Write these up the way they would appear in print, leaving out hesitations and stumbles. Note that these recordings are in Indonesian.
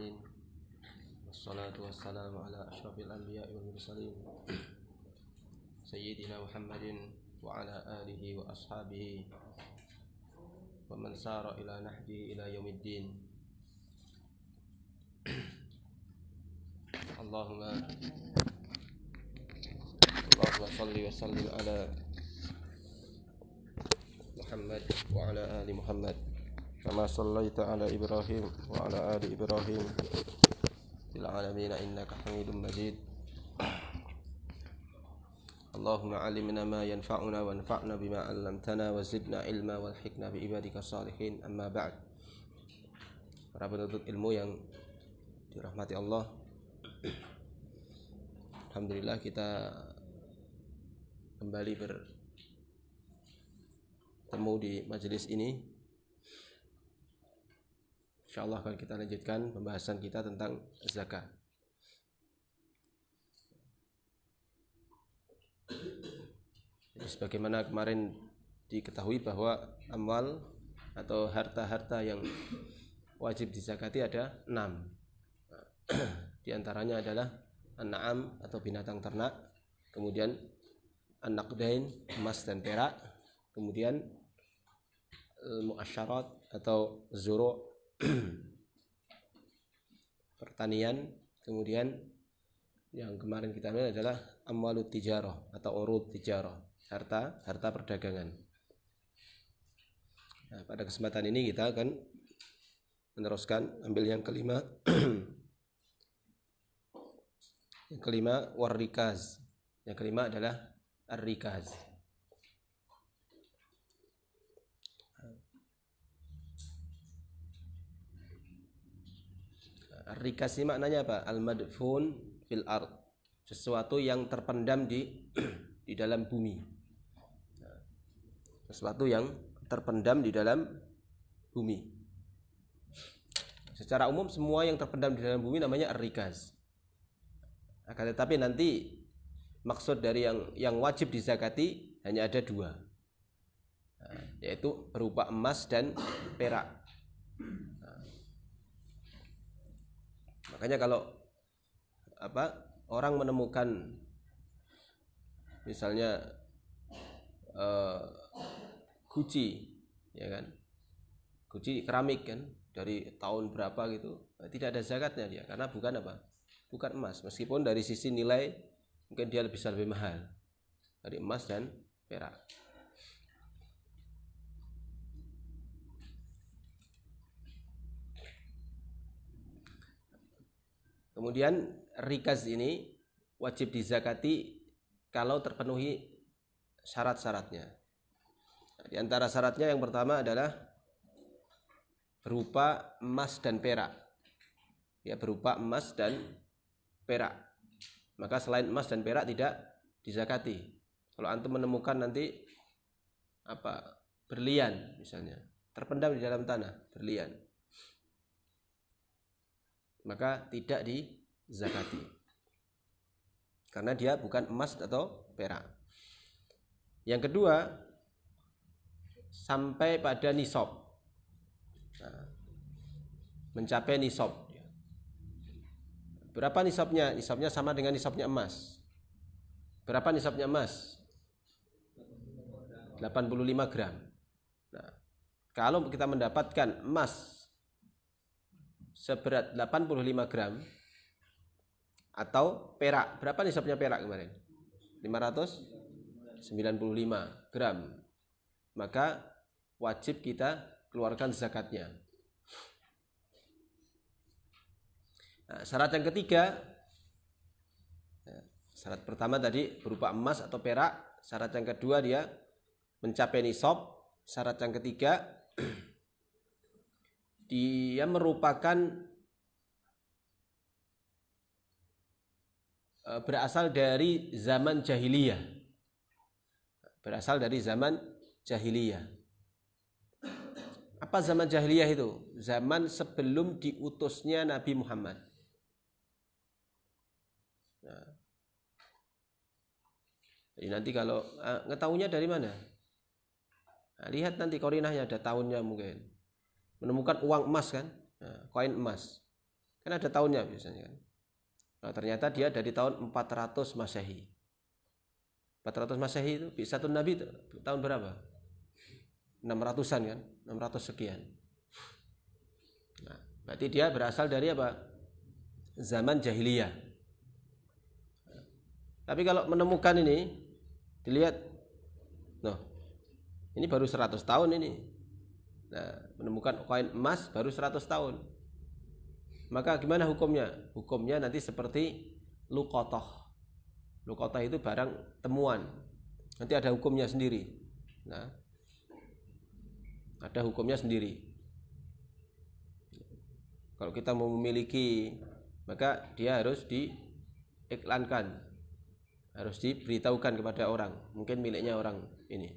Alamin. Wassalatu wassalamu ala ashrafil anbiya wal mursalin Sayyidina Muhammadin wa ala alihi wa ashabihi wa man sara ila nahjihi ila yaumiddin. Allahumma salli wa sallim ala Muhammad wa ala ali Muhammad kama sallaita ala Ibrahim wa ala ali Ibrahim fil alamin innaka Hamidum Majid. Allahumma alimna ma yanfa'una wanfa'na bima 'allamtana wa zidna ilma walhiqna bi ibadika salihin. Amma ba'd. Para penuntut ilmu yang dirahmati Allah, alhamdulillah kita kembali bertemu di majelis ini. Insyaallah akan kita lanjutkan pembahasan kita tentang zakat. Jadi sebagaimana kemarin diketahui bahwa amwal atau harta-harta yang wajib dizakati ada 6. Di antaranya adalah an-na'am atau binatang ternak, kemudian an-naqdain emas dan perak, kemudian al-mu'asyarat atau zuru' pertanian, kemudian yang kemarin kita ambil adalah amwalut tijarah atau urud tijarah, harta perdagangan. Nah, pada kesempatan ini kita akan meneruskan ambil yang kelima. Yang kelima warrikaz. Yang kelima adalah ar-rikaz. Ar-rikaz ini maknanya apa? Al-madfun fil ard. Sesuatu yang terpendam di dalam bumi. Sesuatu yang terpendam di dalam bumi. Secara umum semua yang terpendam di dalam bumi namanya ar-rikaz. Akan tetapi nanti maksud dari yang wajib dizakati hanya ada 2, yaitu berupa emas dan perak. Makanya kalau orang menemukan misalnya guci, ya kan, guci keramik kan dari tahun berapa gitu, tidak ada zakatnya dia karena bukan emas, meskipun dari sisi nilai mungkin dia bisa lebih mahal dari emas dan perak. Kemudian rikaz ini wajib dizakati kalau terpenuhi syarat-syaratnya. Di antara syaratnya yang pertama adalah berupa emas dan perak. Ya, berupa emas dan perak. Maka selain emas dan perak tidak dizakati. Kalau antum menemukan nanti berlian misalnya, terpendam di dalam tanah, berlian, maka tidak dizakati karena dia bukan emas atau perak. Yang kedua, sampai pada nisab. Mencapai nisab. Berapa nisabnya? Nisabnya sama dengan nisabnya emas. Berapa nisabnya emas? 85 gram. Nah, kalau kita mendapatkan emas seberat 85 gram atau perak, berapa nisabnya perak kemarin? 595 gram. Maka wajib kita keluarkan zakatnya. Nah, syarat yang ketiga, syarat pertama tadi berupa emas atau perak, syarat yang kedua dia mencapai nisab, syarat yang ketiga dia merupakan berasal dari zaman jahiliyah. Berasal dari zaman jahiliyah. Apa zaman jahiliyah itu? Zaman sebelum diutusnya Nabi Muhammad. Nah, jadi nanti kalau ngetahunya dari mana? Nah, lihat nanti korinahnya ada tahunnya mungkin. Menemukan uang emas kan, koin emas. Kan ada tahunnya biasanya kan. Nah, ternyata dia dari tahun 400 Masehi. 400 Masehi itu bi'tsatun Nabi itu tahun berapa? 600-an kan? 600 sekian. Nah, berarti dia berasal dari apa? Zaman jahiliyah. Tapi kalau menemukan ini dilihat, noh, ini baru 100 tahun ini. Nah, menemukan koin emas baru 100 tahun. Maka gimana hukumnya? Hukumnya nanti seperti luqatah. Luqatah itu barang temuan. Nanti ada hukumnya sendiri. Nah, ada hukumnya sendiri. Kalau kita mau memiliki, maka dia harus diiklankan, harus diberitahukan kepada orang. Mungkin miliknya orang ini.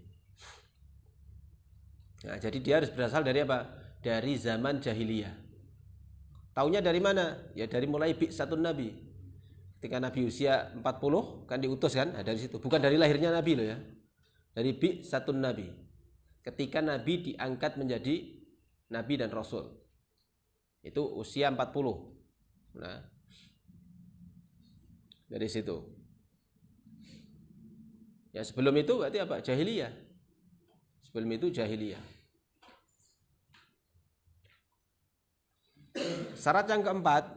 Nah, jadi dia harus berasal dari apa? Dari zaman jahiliyah. Taunya dari mana? Ya dari mulai bi'tsatun Nabi. Ketika Nabi usia 40 kan diutus kan? Nah, dari situ. Bukan dari lahirnya Nabi loh ya. Dari bi'tsatun Nabi. Ketika Nabi diangkat menjadi Nabi dan Rasul. Itu usia 40. Nah, dari situ. Ya sebelum itu berarti apa? Jahiliyah. Sebelum itu jahiliyah. Syarat yang keempat,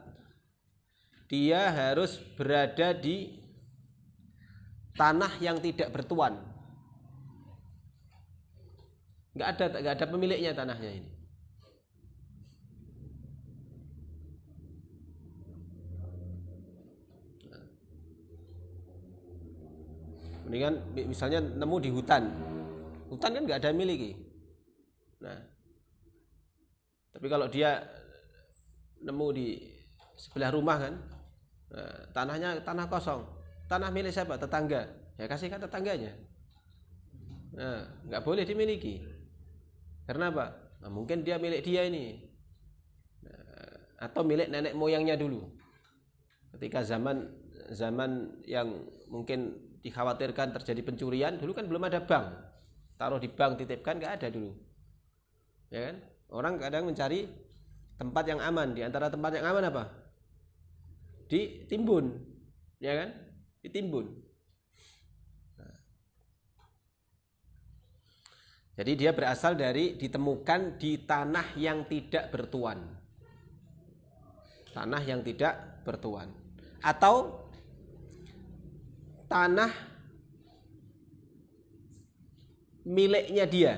dia harus berada di tanah yang tidak bertuan. Nggak ada pemiliknya tanahnya ini. Mendingan misalnya nemu di hutan kan nggak ada miliki. Nah, tapi kalau dia nemu di sebelah rumah kan, nah, tanahnya tanah kosong, tanah milik siapa? Tetangga, ya kasihkan tetangganya. Nah, nggak boleh dimiliki. Karena apa? Nah, mungkin dia milik dia ini, nah, atau milik nenek moyangnya dulu. Ketika zaman yang mungkin dikhawatirkan terjadi pencurian, dulu kan belum ada bank. Taruh di bank, titipkan, nggak ada dulu. Ya kan? Orang kadang mencari tempat yang aman. Di antara tempat yang aman apa? Ditimbun, ya kan? Ditimbun. Nah. Jadi dia berasal dari ditemukan di tanah yang tidak bertuan. Tanah yang tidak bertuan. Atau tanah miliknya dia.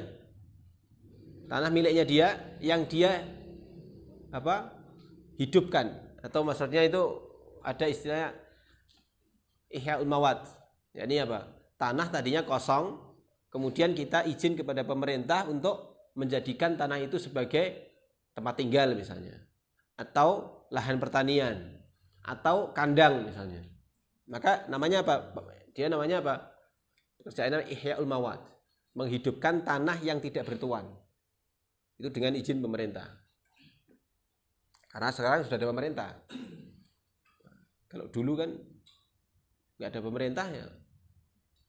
Tanah miliknya dia yang dia apa? Hidupkan, atau maksudnya itu ada istilahnya ihya'ul mawad. Ya, ini apa? Tanah tadinya kosong, kemudian kita izin kepada pemerintah untuk menjadikan tanah itu sebagai tempat tinggal misalnya, atau lahan pertanian, atau kandang misalnya. Maka namanya apa? Dia namanya apa? Pekerjaannya ihya'ul mawad, menghidupkan tanah yang tidak bertuan. Itu dengan izin pemerintah. Karena sekarang sudah ada pemerintah. Kalau dulu kan nggak ada pemerintah ya,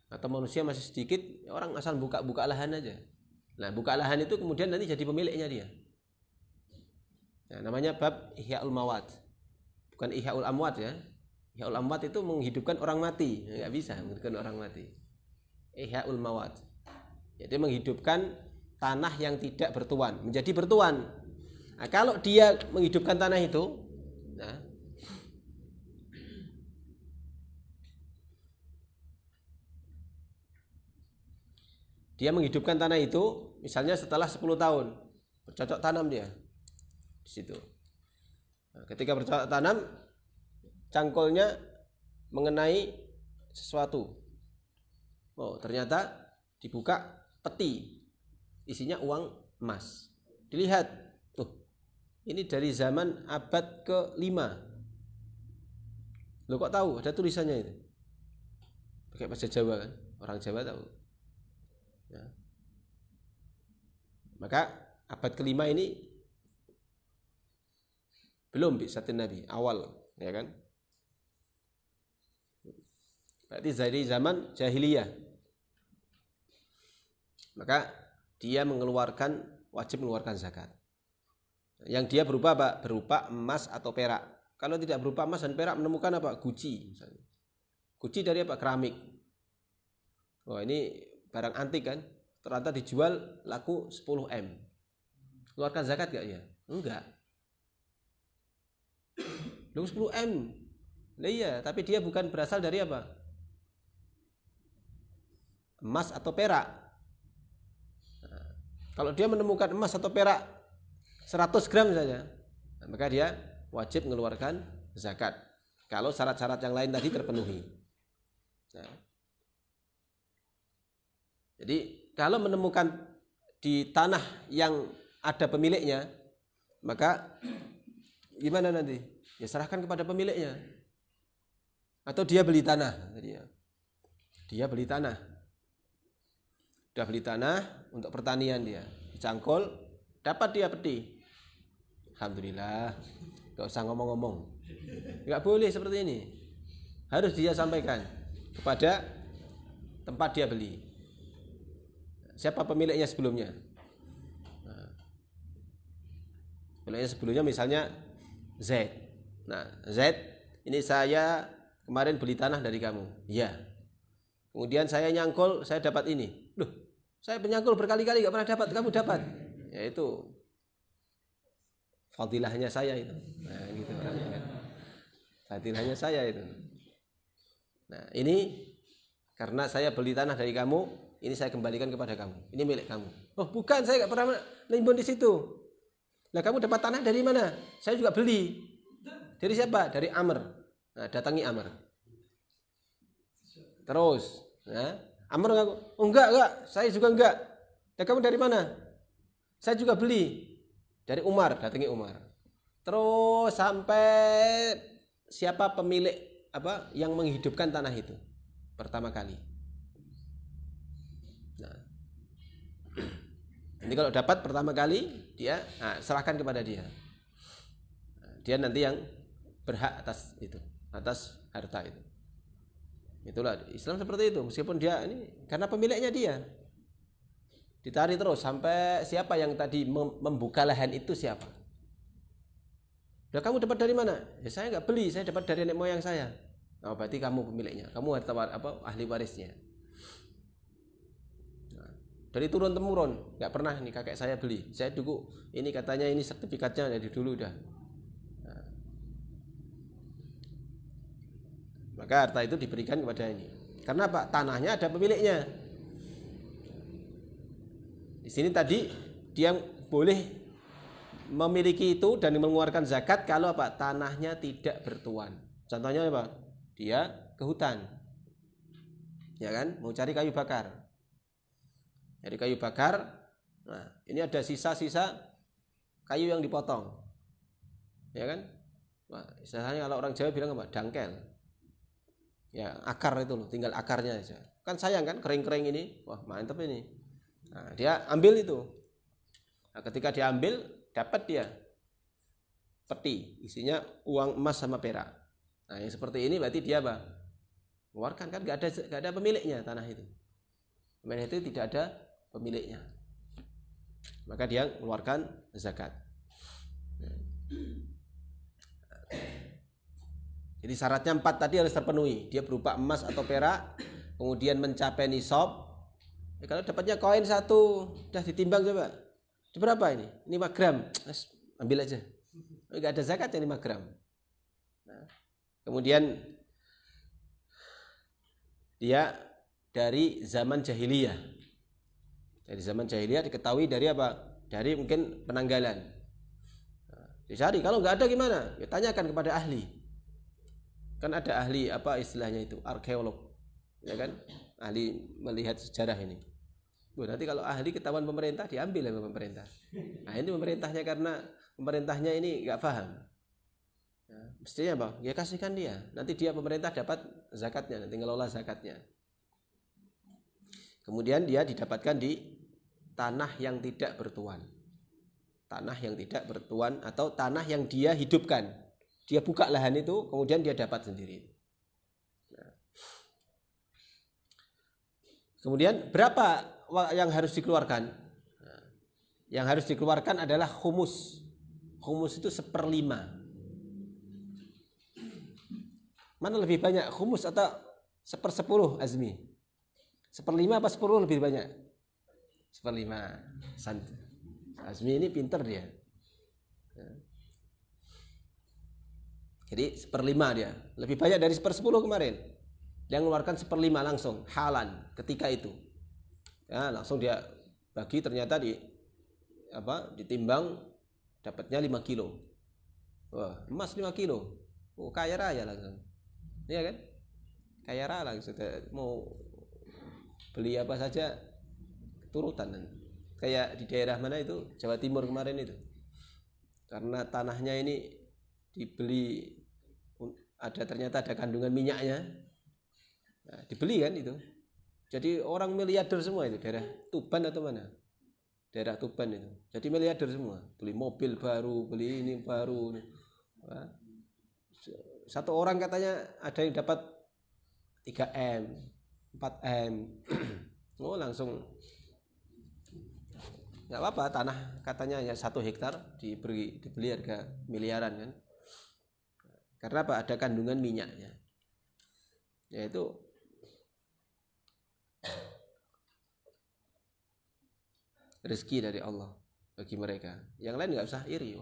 atau manusia masih sedikit, orang asal buka lahan aja. Nah, buka lahan itu kemudian nanti jadi pemiliknya dia. Nah, namanya bab ihya'ul mawad, bukan ihya'ul amwat ya. Ihya'ul amwat itu menghidupkan orang mati, nggak bisa menghidupkan orang mati. Ihya'ul mawad, yaitu menghidupkan tanah yang tidak bertuan menjadi bertuan. Nah, kalau dia menghidupkan tanah itu, nah, dia menghidupkan tanah itu, misalnya setelah 10 tahun bercocok tanam dia di situ. Nah, ketika bercocok tanam, cangkulnya mengenai sesuatu. Oh, ternyata dibuka peti, isinya uang emas. Dilihat, tuh. Ini dari zaman abad ke-5. Lo kok tahu? Ada tulisannya itu. Pakai bahasa Jawa kan? Orang Jawa tahu. Ya. Maka abad ke-5 ini belum bi'tsatun Nabi, awal, ya kan? Berarti dari zaman jahiliyah. Maka dia wajib mengeluarkan zakat. Yang dia berupa apa? Berupa emas atau perak. Kalau tidak berupa emas dan perak menemukan apa? Guci misalnya. Guci dari apa? Keramik. Wah, ini barang antik kan? Ternyata dijual laku 10 M. Keluarkan zakat gak ya? Enggak. Lalu 10 M. Nah, iya, tapi dia bukan berasal dari apa? Emas atau perak. Nah, kalau dia menemukan emas atau perak 100 gram saja, maka dia wajib mengeluarkan zakat. Kalau syarat-syarat yang lain tadi terpenuhi. Nah, jadi kalau menemukan di tanah yang ada pemiliknya, maka gimana nanti? Ya serahkan kepada pemiliknya. Atau dia beli tanah. Dia beli tanah. Sudah beli tanah untuk pertanian dia. Dicangkul, dapat dia peti. Alhamdulillah. Gak usah ngomong-ngomong. Gak boleh seperti ini. Harus dia sampaikan kepada tempat dia beli. Siapa pemiliknya sebelumnya? Pemiliknya sebelumnya misalnya Z. Nah, Z, ini saya kemarin beli tanah dari kamu. Iya. Kemudian saya nyangkul, saya dapat ini. Loh, saya penyangkul berkali-kali gak pernah dapat, kamu dapat. Ya itu fadilahnya saya itu. Nah, gitu orangnya kan. Fadilahnya saya itu. Nah, ini karena saya beli tanah dari kamu, ini saya kembalikan kepada kamu. Ini milik kamu. Oh, bukan, saya gak pernah nimbun di situ. Nah, kamu dapat tanah dari mana? Saya juga beli. Dari siapa? Dari Amr. Nah, datangi Amr. Terus, ya, Amr ngaku, oh, enggak, saya juga enggak. Dan kamu dari mana? Saya juga beli. Dari Umar, datangi Umar. Terus sampai siapa pemilik apa yang menghidupkan tanah itu pertama kali. Nah, ini kalau dapat pertama kali dia serahkan kepada dia. Dia nanti yang berhak atas itu, atas harta itu. Itulah Islam seperti itu. Meskipun dia ini karena pemiliknya dia. Ditarik terus sampai siapa yang tadi membuka lahan itu siapa. Udah kamu dapat dari mana? Ya saya nggak beli, saya dapat dari nenek moyang saya. Nah, berarti kamu pemiliknya, kamu harta ahli warisnya. Nah, dari turun temurun, nggak pernah nih kakek saya beli. Saya dulu ini katanya ini sertifikatnya dari dulu udah. Nah, maka harta itu diberikan kepada ini. Karena apa? Tanahnya ada pemiliknya. Di sini tadi dia boleh memiliki itu dan mengeluarkan zakat kalau apa? Tanahnya tidak bertuan. Contohnya apa? Dia ke hutan. Ya kan? Mau cari kayu bakar. Cari kayu bakar. Nah, ini ada sisa-sisa kayu yang dipotong. Ya kan? Wah, istilahnya kalau orang Jawa bilang apa? Dangkel. Ya, akar itu loh, tinggal akarnya aja. Kan sayang kan kering-kering ini. Wah, mantap ini. Nah, dia ambil itu. Nah, ketika diambil dapat dia peti isinya uang emas sama perak. Nah, yang seperti ini berarti dia apa? Keluarkan kan gak ada pemiliknya tanah itu. Tanah itu tidak ada pemiliknya. Maka dia keluarkan zakat. Jadi syaratnya 4 tadi harus terpenuhi. Dia berupa emas atau perak, kemudian mencapai nisab. Ya, kalau dapatnya koin 1, sudah ditimbang coba. Itu berapa ini? 5 gram. Ambil aja. Enggak ada zakatnya 5 gram. Nah, kemudian dia dari zaman jahiliyah. Dari zaman jahiliyah diketahui dari apa? Dari mungkin penanggalan. Nah, dicari. Kalau enggak ada gimana? Ya, tanyakan kepada ahli. Kan ada ahli apa istilahnya itu? Arkeolog. Ya kan? Ahli melihat sejarah ini. Nanti kalau ahli ketahuan pemerintah diambil oleh pemerintah. Nah, ini pemerintahnya karena pemerintahnya ini nggak paham. Nah, mestinya apa? Ya kasihkan dia. Nanti dia pemerintah dapat zakatnya, nanti ngelola zakatnya. Kemudian dia didapatkan di tanah yang tidak bertuan. Tanah yang tidak bertuan atau tanah yang dia hidupkan. Dia buka lahan itu, kemudian dia dapat sendiri. Nah. Kemudian berapa yang harus dikeluarkan? Nah, yang harus dikeluarkan adalah khumus. Humus itu 1/5. Mana lebih banyak, humus atau 1/10, Azmi? 1/5 apa 10 lebih banyak? 1/5. Azmi ini pinter dia. Jadi 1/5 dia. Lebih banyak dari 1/10 kemarin. Dia mengeluarkan 1/5 langsung, halan ketika itu. Ya, langsung dia bagi, ternyata ditimbang dapatnya 5 kilo. Wah, emas 5 kilo. Oh, kaya raya langsung. Iya kan? Kaya raya langsung. Mau beli apa saja turutan. Kayak di daerah mana itu, Jawa Timur kemarin itu. Karena tanahnya ini dibeli, ternyata ada kandungan minyaknya. Nah, dibeli kan itu. Jadi orang miliarder semua itu, daerah Tuban atau mana? Daerah Tuban itu. Jadi miliarder semua, beli mobil baru, beli ini baru. Nah, satu orang katanya ada yang dapat 3M, 4M. Oh, langsung nggak apa-apa, tanah katanya hanya 1 hektar dibeli harga miliaran kan. Karena apa? Ada kandungan minyaknya. Yaitu rezeki dari Allah bagi mereka. Yang lain nggak usah iri.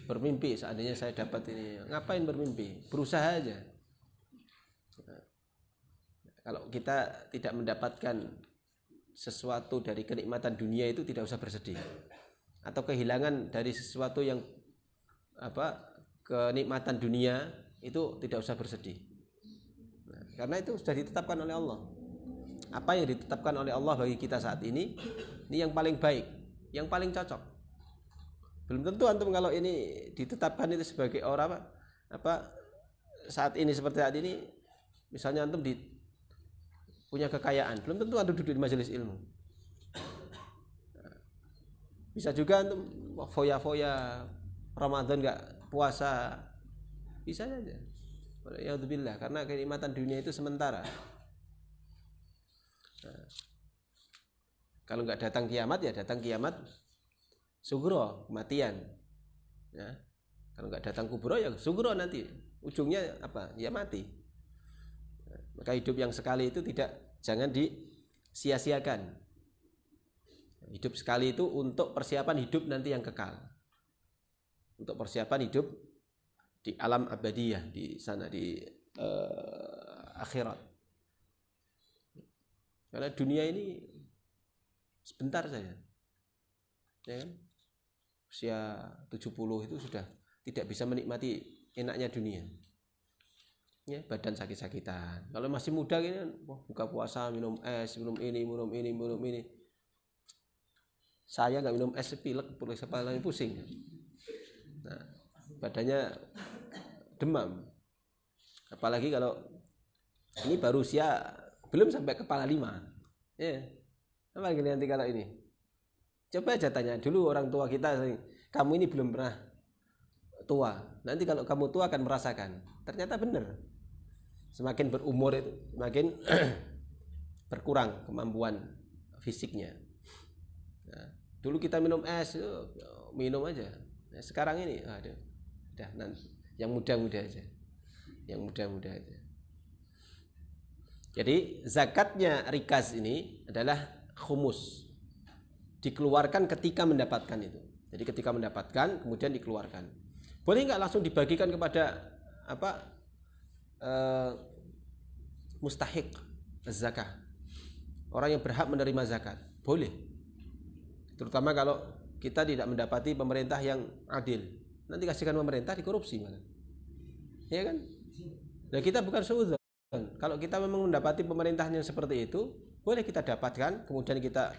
Bermimpi seandainya saya dapat ini. Ngapain bermimpi? Berusaha aja. Nah, kalau kita tidak mendapatkan sesuatu dari kenikmatan dunia itu tidak usah bersedih. Atau kehilangan dari sesuatu yang kenikmatan dunia itu tidak usah bersedih. Nah, karena itu sudah ditetapkan oleh Allah. Apa yang ditetapkan oleh Allah bagi kita saat ini yang paling baik, yang paling cocok. Belum tentu antum kalau ini ditetapkan itu sebagai orang saat ini seperti saat ini, misalnya antum punya kekayaan, belum tentu antum duduk di majelis ilmu. Bisa juga antum foya-foya Ramadan nggak puasa, bisa saja. Ya'udzubillah, karena kenikmatan dunia itu sementara. Nah, kalau nggak datang kiamat ya datang kiamat sugro, kematian. Ya. Kalau nggak datang kubro ya sugro, nanti ujungnya apa? Ya mati. Nah, maka hidup yang sekali itu jangan disia-siakan. Hidup sekali itu untuk persiapan hidup nanti yang kekal. Untuk persiapan hidup di alam abadiyah, di sana di akhirat. Karena dunia ini sebentar saja. Ya kan? Usia 70 itu sudah tidak bisa menikmati enaknya dunia. Ya, badan sakit-sakitan. Kalau masih muda gini, buka puasa, minum es, minum ini. Saya nggak minum es, pilek, kepala pusing. Nah, badannya demam. Apalagi kalau ini baru usia belum sampai kepala 5. Ya. Apalagi nanti kalau ini. Coba aja tanya dulu orang tua kita, kamu ini belum pernah tua. Nanti kalau kamu tua akan merasakan. Ternyata benar. Semakin berumur itu semakin berkurang kemampuan fisiknya. Nah, dulu kita minum es, minum aja. Nah, sekarang ini, udah nanti yang muda-muda aja. Yang muda-muda aja. Jadi zakatnya rikaz ini adalah khumus. Dikeluarkan ketika mendapatkan itu. Jadi ketika mendapatkan kemudian dikeluarkan. Boleh nggak langsung dibagikan kepada mustahik zakah, orang yang berhak menerima zakat? Boleh. Terutama kalau kita tidak mendapati pemerintah yang adil. Nanti kasihkan pemerintah dikorupsi malah. Ya kan? Nah, kita bukan suudzon. Kalau kita memang mendapati pemerintahan yang seperti itu, boleh kita dapatkan, kemudian kita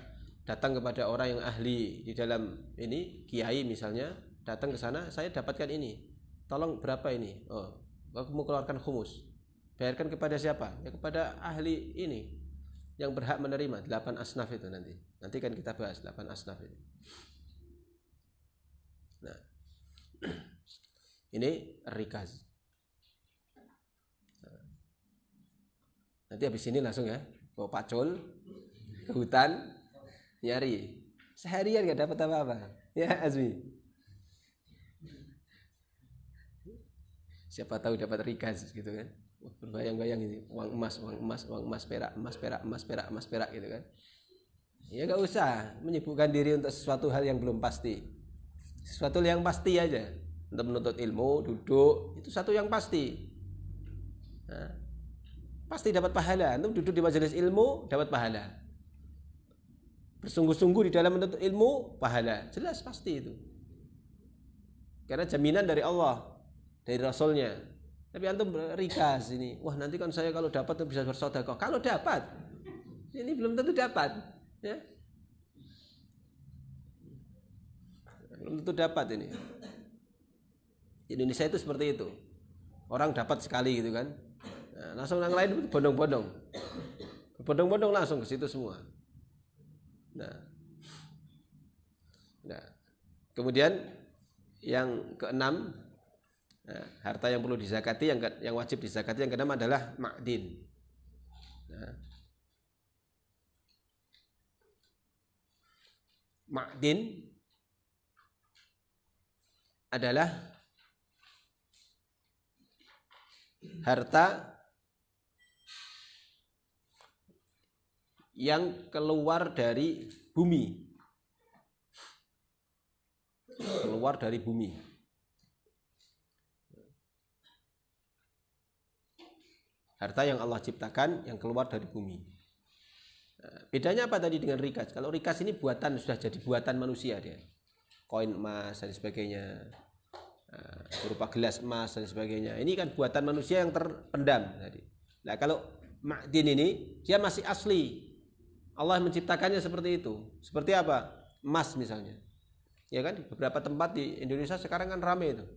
datang kepada orang yang ahli di dalam ini, kiai misalnya, datang ke sana, saya dapatkan ini, tolong berapa ini? Oh, aku mau keluarkan khumus. Bayarkan kepada siapa? Ya kepada ahli ini yang berhak menerima 8 asnaf itu nanti. Nanti kan kita bahas 8 asnaf itu. Nah, ini rikaz. Nanti habis ini langsung ya, bawa pacul ke hutan. Nyari seharian nggak dapat apa-apa, ya Azmi. Siapa tahu dapat rikas gitu kan. Berbayang-bayang ini uang emas, perak, emas, perak gitu kan. Ya nggak usah menyibukkan diri untuk sesuatu hal yang belum pasti. Sesuatu yang pasti aja. Untuk menuntut ilmu, duduk, itu satu yang pasti. Nah, pasti dapat pahala. Untuk duduk di majelis ilmu dapat pahala. Bersungguh-sungguh di dalam menuntut ilmu pahala. Jelas pasti itu. Karena jaminan dari Allah, dari Rasulnya. Tapi antum rikas ini. Wah, nanti kan saya kalau dapat bisa bersedekah. Kalau dapat. Ini belum tentu dapat. Ya. Belum tentu dapat ini. Di Indonesia itu seperti itu. Orang dapat sekali gitu kan. Nah, langsung yang lain bondong-bondong. Bondong-bondong langsung ke situ semua. Nah. Kemudian yang keenam, harta yang perlu dizakati, yang wajib dizakati yang keenam adalah ma'din. Nah. Ma'din adalah harta yang keluar dari bumi. Keluar dari bumi. Harta yang Allah ciptakan yang keluar dari bumi. Bedanya apa tadi dengan rikas? Kalau rikas ini buatan, sudah jadi buatan manusia dia. Koin emas dan sebagainya. Berupa gelas emas dan sebagainya. Ini kan buatan manusia yang terpendam tadi. Nah, kalau ma'din ini dia masih asli. Allah menciptakannya seperti itu. Seperti apa? Emas misalnya. Ya kan, beberapa tempat di Indonesia sekarang kan ramai itu.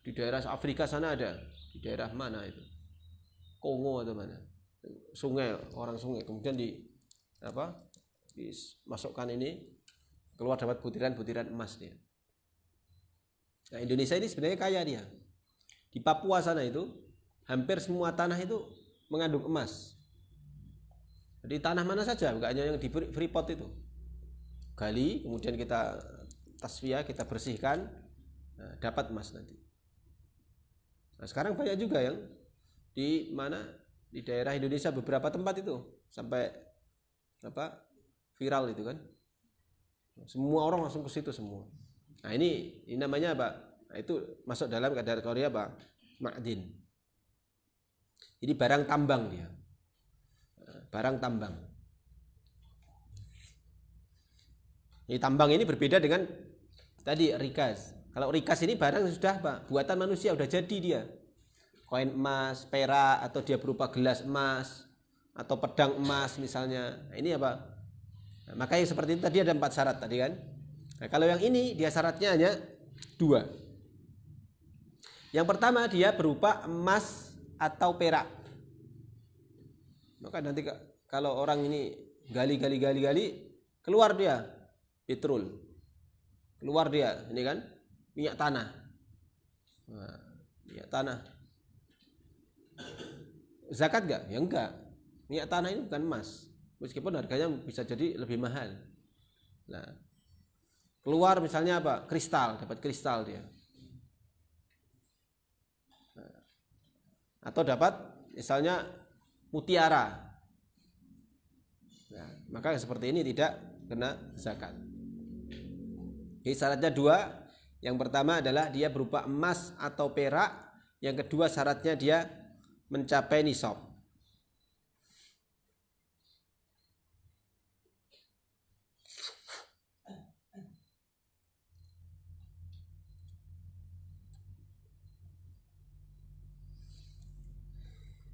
Di daerah Afrika sana ada. Di daerah mana itu? Kongo atau mana? Sungai, orang sungai. Kemudian dimasukkan ini, keluar dapat butiran-butiran emas dia. Nah, Indonesia ini sebenarnya kaya dia. Di Papua sana itu hampir semua tanah itu mengandung emas. Jadi tanah mana saja, bukan hanya yang di Freeport itu. Gali, kemudian kita tasfiyah, kita bersihkan, dapat emas nanti. Nah, sekarang banyak juga yang di daerah Indonesia beberapa tempat itu sampai viral itu kan. Semua orang langsung ke situ semua. Nah, ini namanya apa? Nah, itu masuk dalam kategori apa? Ma'din. Jadi barang tambang dia. Barang tambang. Jadi tambang ini berbeda dengan tadi rikas. Kalau rikas ini barang sudah apa? Buatan manusia, sudah jadi dia. Koin emas, perak, atau dia berupa gelas emas, atau pedang emas misalnya. Nah, ini apa? Nah, makanya seperti itu tadi ada 4 syarat tadi kan. Nah, kalau yang ini dia syaratnya hanya 2. Yang pertama dia berupa emas atau perak. Maka nanti kalau orang ini gali keluar dia petrol. Keluar dia ini kan minyak tanah. Nah, minyak tanah. Zakat enggak? Ya enggak. Minyak tanah ini bukan emas. Meskipun harganya bisa jadi lebih mahal. Nah, keluar misalnya apa? Kristal, dapat kristal dia. Atau dapat misalnya mutiara. Nah, maka seperti ini tidak kena zakat. Jadi syaratnya 2. Yang pertama adalah dia berupa emas atau perak. Yang kedua syaratnya dia mencapai nisab.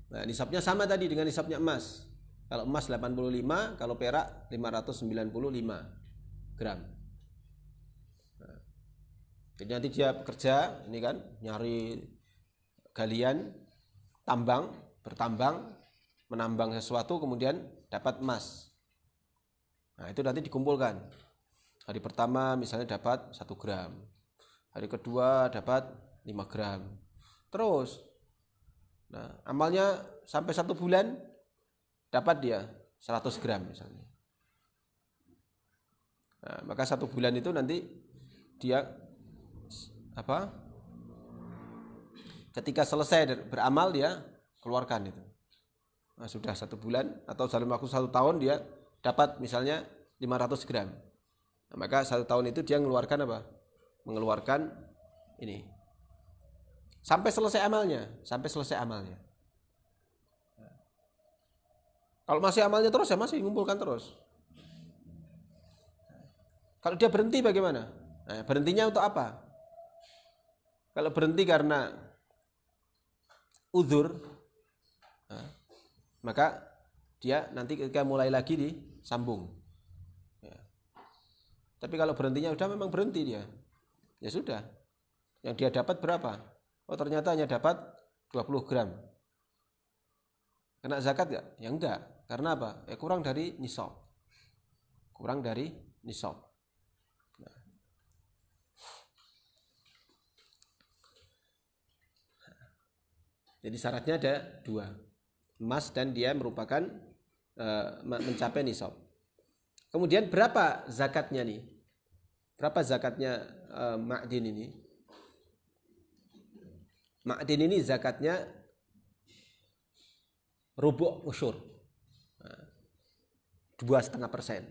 Nah, nisabnya sama tadi dengan nisabnya emas. Kalau emas 85, kalau perak 595 gram. Nah, jadi nanti dia bekerja, ini kan nyari galian, bertambang, menambang sesuatu, kemudian dapat emas. Nah, itu nanti dikumpulkan. Hari pertama misalnya dapat 1 gram. Hari kedua dapat 5 gram. Terus. Nah, amalnya sampai 1 bulan dapat dia 100 gram misalnya. Nah, maka 1 bulan itu nanti dia ketika selesai beramal dia keluarkan itu. Nah, sudah 1 bulan atau dalam waktu 1 tahun dia dapat misalnya 500 gram. Nah, maka 1 tahun itu dia mengeluarkan apa? Mengeluarkan ini sampai selesai amalnya, Kalau masih amalnya terus ya masih mengumpulkan terus. Kalau dia berhenti bagaimana? Nah, berhentinya untuk apa? Kalau berhenti karena uzur, nah, maka dia nanti ketika mulai lagi disambung. Ya. Tapi kalau berhentinya sudah memang berhenti dia, ya sudah. Yang dia dapat berapa? Oh ternyata hanya dapat 20 gram. Kena zakat nggak? Ya enggak. Karena apa? Ya kurang dari nisab. Nah. Jadi syaratnya ada 2, emas dan dia merupakan mencapai nisab. Kemudian berapa zakatnya nih? Berapa zakatnya ma'din ini? Ma'din ini zakatnya rubu' usyur, 2,5%.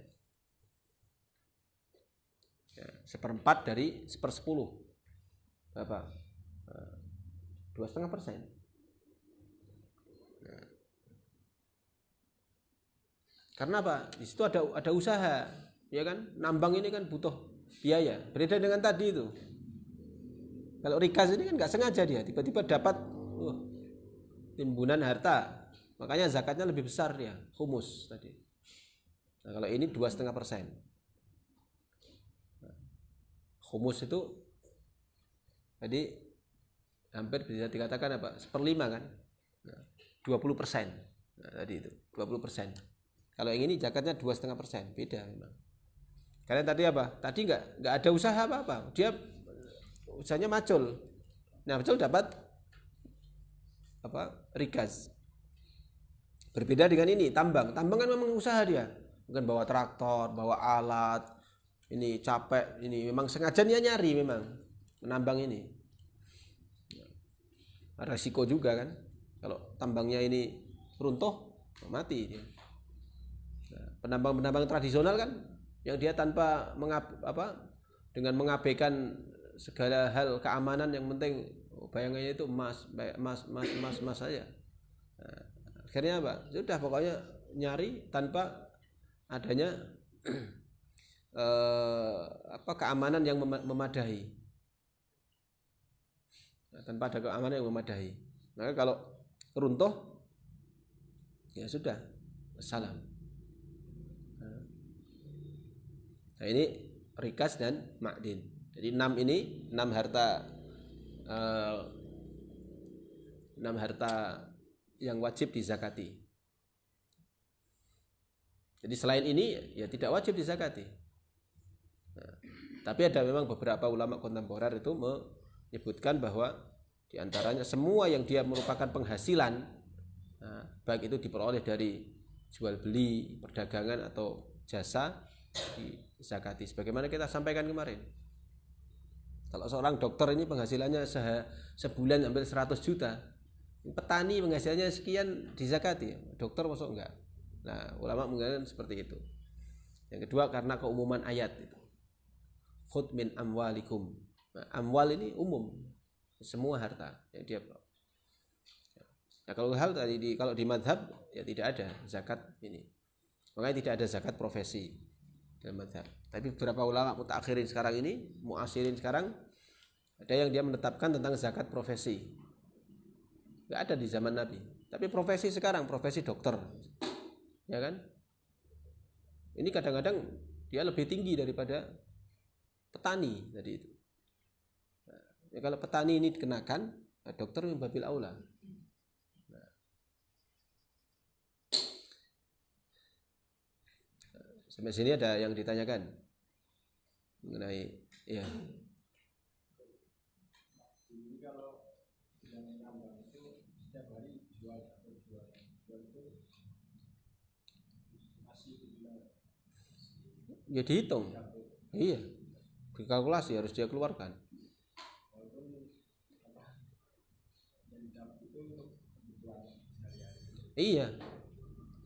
Ya, 1/4 dari 1/10. Berapa? 2,5%. Karena apa? Di situ ada usaha, ya kan? Nambang ini kan butuh biaya. Berbeda dengan tadi itu. Kalau rikas ini kan nggak sengaja dia tiba-tiba dapat timbunan harta, makanya zakatnya lebih besar dia, khumus tadi. Nah, kalau ini 2,5%. Khumus itu tadi hampir bisa dikatakan apa? 1/5 kan? Nah, 20%. Nah, tadi itu 20%. Kalau yang ini zakatnya 2,5%, beda memang. Karena tadi apa? Tadi nggak ada usaha apa-apa. Dia usahanya macul. Nah, macul dapat apa? Rikas. Berbeda dengan ini, tambang. Tambang kan memang usaha dia. Bukan bawa traktor, bawa alat. Ini capek, ini memang sengaja dia nyari memang menambang ini. Resiko juga kan. Kalau tambangnya ini runtuh, mati dia. Penambang-penambang tradisional kan yang dia tanpa dengan mengabaikan segala hal keamanan, yang penting bayangannya itu emas saja. Nah, akhirnya apa? Sudah pokoknya nyari tanpa adanya keamanan yang memadai. Nah, tanpa ada keamanan yang memadai. Maka kalau runtuh ya sudah, salam. Nah, ini rikas dan ma'din. Jadi 6 harta yang wajib dizakati. Jadi selain ini ya tidak wajib dizakati. Nah, tapi ada memang beberapa ulama kontemporer itu menyebutkan bahwa diantaranya semua yang dia merupakan penghasilan, nah, baik itu diperoleh dari jual beli, perdagangan atau jasa, dizakati. Sebagaimana kita sampaikan kemarin, kalau seorang dokter ini penghasilannya sebulan hampir 100 juta, petani penghasilannya sekian dizakati, dokter masuk enggak? Nah, ulama mengatakan seperti itu. Yang kedua karena keumuman ayat itu, khudh min amwalikum. Nah, amwal ini umum, semua harta yang dia. Nah, kalau di madhab ya tidak ada zakat ini, makanya tidak ada zakat profesi dalam madhab. Tapi beberapa ulama mutakhirin sekarang ini, muasirin sekarang, ada yang dia menetapkan tentang zakat profesi. Nggak ada di zaman Nabi. Tapi profesi sekarang, profesi dokter, ya kan? Ini kadang-kadang dia lebih tinggi daripada petani tadi itu. Nah, ya kalau petani ini dikenakan, nah dokter min babil aula. Nah, sampai sini ada yang ditanyakan mengenai ya. Jadi kalau yang nambang itu setiap hari jual itu masih dijual. Ya dihitung. Iya. Dikalkulasi harus dia keluarkan. didapat itu untuk kebutuhan sehari-hari. Iya.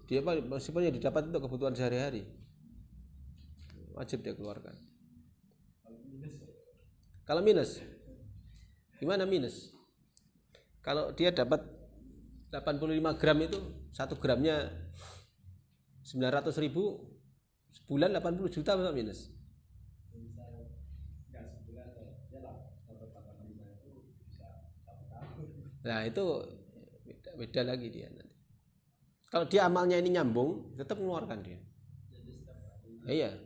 Dia meskipun yang didapat untuk kebutuhan sehari-hari, wajib dia keluarkan. Kalau minus, gimana minus? Kalau dia dapat 85 gram itu 1 gramnya 900.000, sebulan 80 juta masa minus? Nah itu beda lagi dia nanti. Kalau dia amalnya ini nyambung, tetap mengeluarkan dia. Iya.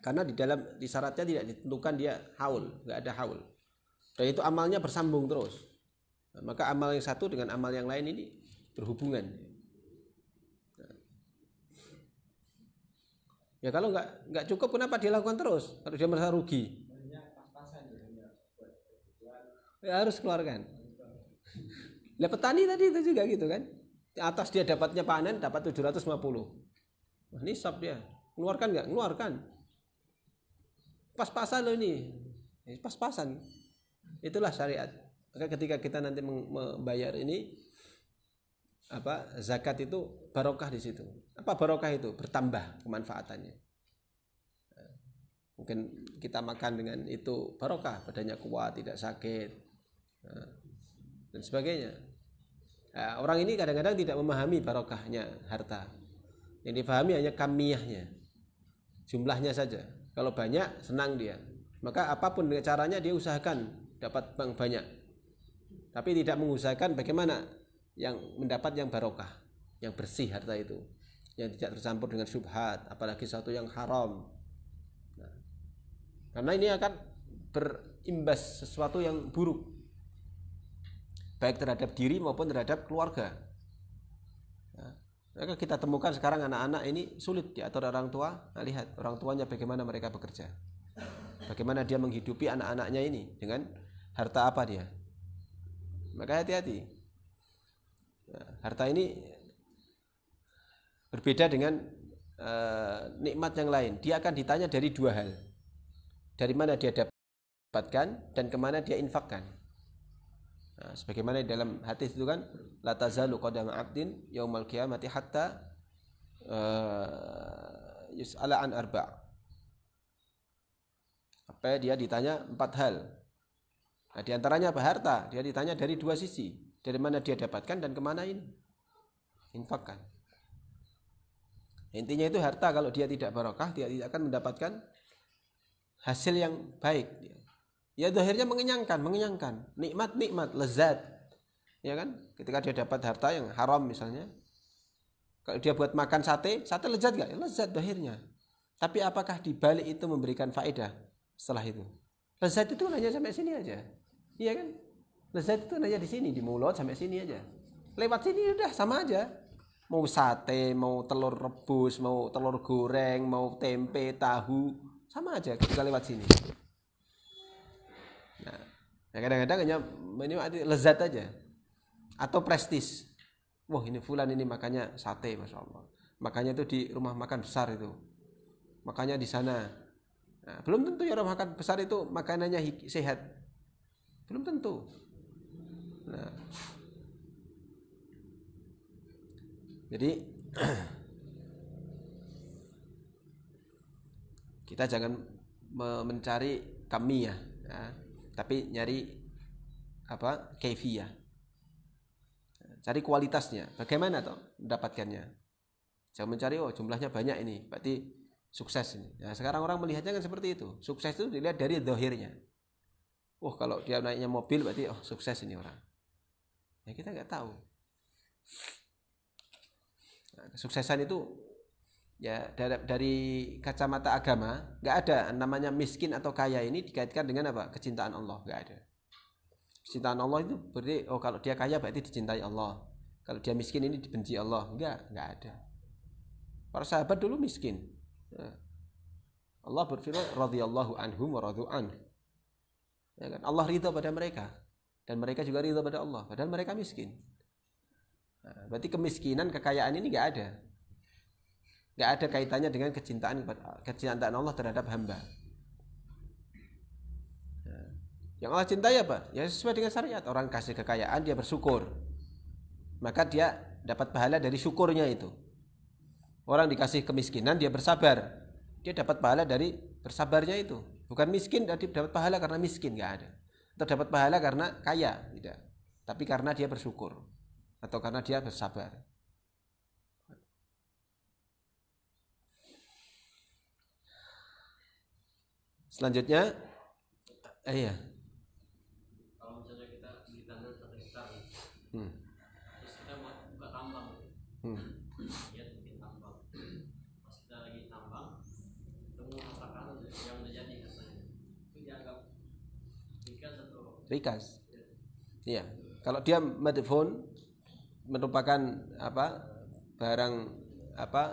Karena di syaratnya tidak ditentukan dia haul, nggak ada haul. Dan itu amalnya bersambung terus. Nah, maka amal yang satu dengan amal yang lain ini berhubungan. Nah. Ya kalau nggak cukup, kenapa dia lakukan terus? Kalau dia merasa rugi, ya harus keluarkan. Lah petani tadi itu juga gitu kan. Atas dia dapatnya panen dapat 750. Nah, nisab dia. Keluarkan nggak? Keluarkan. Pas-pasan loh ini. Pas-pasan. Itulah syariat. Maka ketika kita nanti membayar ini zakat itu barokah di situ. Apa barokah itu? Bertambah kemanfaatannya. Mungkin kita makan dengan itu barokah, badannya kuat, tidak sakit, dan sebagainya. Nah, orang ini kadang-kadang tidak memahami barokahnya harta. Yang dipahami hanya kamiyahnya, jumlahnya saja. Kalau banyak senang dia, maka apapun caranya dia usahakan dapat banyak. Tapi tidak mengusahakan bagaimana yang mendapat yang barokah, yang bersih harta itu, yang tidak tercampur dengan syubhat, apalagi satu yang haram. Nah, karena ini akan berimbas sesuatu yang buruk, baik terhadap diri maupun terhadap keluarga. Nah, maka kita temukan sekarang anak-anak ini sulit diatur orang tua. Nah, lihat orang tuanya bagaimana mereka bekerja, bagaimana dia menghidupi anak-anaknya ini dengan harta apa dia. Maka hati-hati. Nah, harta ini berbeda dengan nikmat yang lain. Dia akan ditanya dari dua hal. Dari mana dia dapatkan dan kemana dia infakkan. Nah, sebagaimana dalam hadis itu kan, la tazalu qadama 'abdin yaumal qiyamati hatta yus'ala an arba'. Apa dia ditanya 4 hal. Nah, di antaranya apa? Harta. Dia ditanya dari dua sisi. Dari mana dia dapatkan dan kemana ini infakkan. Intinya itu harta kalau dia tidak barokah, dia tidak akan mendapatkan hasil yang baik. Ya zahirnya mengenyangkan, nikmat, lezat. Ya kan? Ketika dia dapat harta yang haram misalnya, kalau dia buat makan sate lezat enggak? Lezat zahirnya. Tapi apakah di balik itu memberikan faedah setelah itu? Lezat itu hanya sampai sini aja. Iya kan? Lezat itu hanya di sini, di mulut sampai sini aja. Lewat sini udah sama aja. Mau sate, mau telur rebus, mau telur goreng, mau tempe, tahu, sama aja ketika lewat sini. Nah, kadang-kadang hanya menikmati lezat aja atau prestis. Wah, ini fulan ini makannya sate, masya Allah. Makanya itu di rumah makan besar itu. Makanya di sana. Nah, belum tentu ya orang makan besar itu makanannya sehat. Belum tentu. Nah, jadi kita jangan mencari kamiyah, ya, tapi nyari kaifiyah. Cari kualitasnya. Bagaimana toh mendapatkannya? Jangan mencari jumlahnya banyak ini, berarti sukses ini. Nah, sekarang orang melihatnya kan seperti itu. Sukses itu dilihat dari zahirnya. Kalau dia naiknya mobil berarti sukses ini orang. Ya kita nggak tahu. Nah, kesuksesan itu ya dari kacamata agama nggak ada namanya miskin atau kaya ini dikaitkan dengan apa? Kecintaan Allah, nggak ada. Kecintaan Allah itu berarti kalau dia kaya berarti dicintai Allah. Kalau dia miskin ini dibenci Allah. Nggak ada. Para sahabat dulu miskin. Allah berfirman radhiyallahu anhum wa radu an. Ya kan? Allah ridha pada mereka dan mereka juga ridha pada Allah, padahal mereka miskin. Nah, berarti kemiskinan, kekayaan ini nggak ada. Nggak ada kaitannya dengan kecintaan Allah terhadap hamba. Yang Allah cintai apa? Ya sesuai dengan syariat. Orang kasih kekayaan dia bersyukur, maka dia dapat pahala dari syukurnya itu. Orang dikasih kemiskinan dia bersabar, dia dapat pahala dari bersabarnya itu. Bukan miskin dapat pahala karena miskin, nggak ada. Atau dapat pahala karena kaya, tidak. Tapi karena dia bersyukur atau karena dia bersabar. Selanjutnya, iya. Kalau misalnya kita beli tanah 1 hektar, terus kita buka tambang, ya bikin tambang. Pas kita lagi tambang, ketemu harta karun yang udah jadi katanya, itu dianggap rikas atau? Rikas. Iya. Kalau dia madfun merupakan barang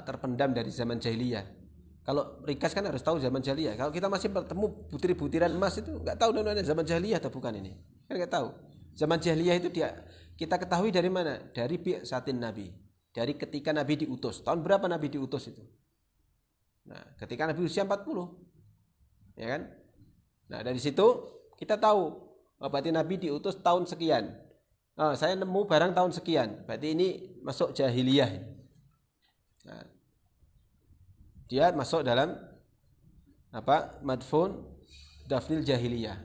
terpendam dari zaman jahiliyah. Kalau rikas kan harus tahu zaman jahiliyah. Kalau kita masih bertemu butir-butiran emas itu nggak tahu namanya zaman jahiliyah atau bukan ini. Kan nggak tahu. Zaman jahiliyah itu kita ketahui dari mana? Dari bi'satin Nabi. Dari ketika Nabi diutus. Tahun berapa Nabi diutus itu? Nah, ketika Nabi usia 40. Ya kan? Nah, dari situ kita tahu berarti Nabi diutus tahun sekian. Saya nemu barang tahun sekian. Berarti ini masuk jahiliyah. Nah, dia masuk dalam madfun dafnil jahiliyah,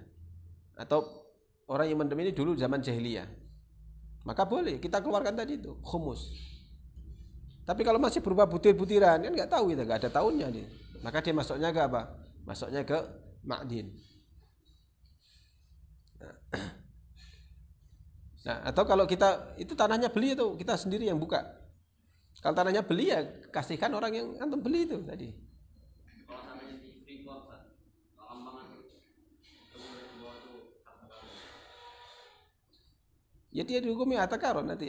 atau orang yang mendem ini dulu zaman jahiliyah, maka boleh kita keluarkan tadi itu khumus. Tapi kalau masih berupa butir-butiran kan nggak tahu, kita nggak ada tahunnya nih, maka dia masuknya ke apa? Masuknya ke ma'din. Nah, atau kalau kita itu tanahnya beli itu kita sendiri yang buka. Kalau tanahnya beli ya kasihkan orang yang antum beli itu tadi. Kalau sampai di Freeport, lambangan ya dia dihukumi harta karun nanti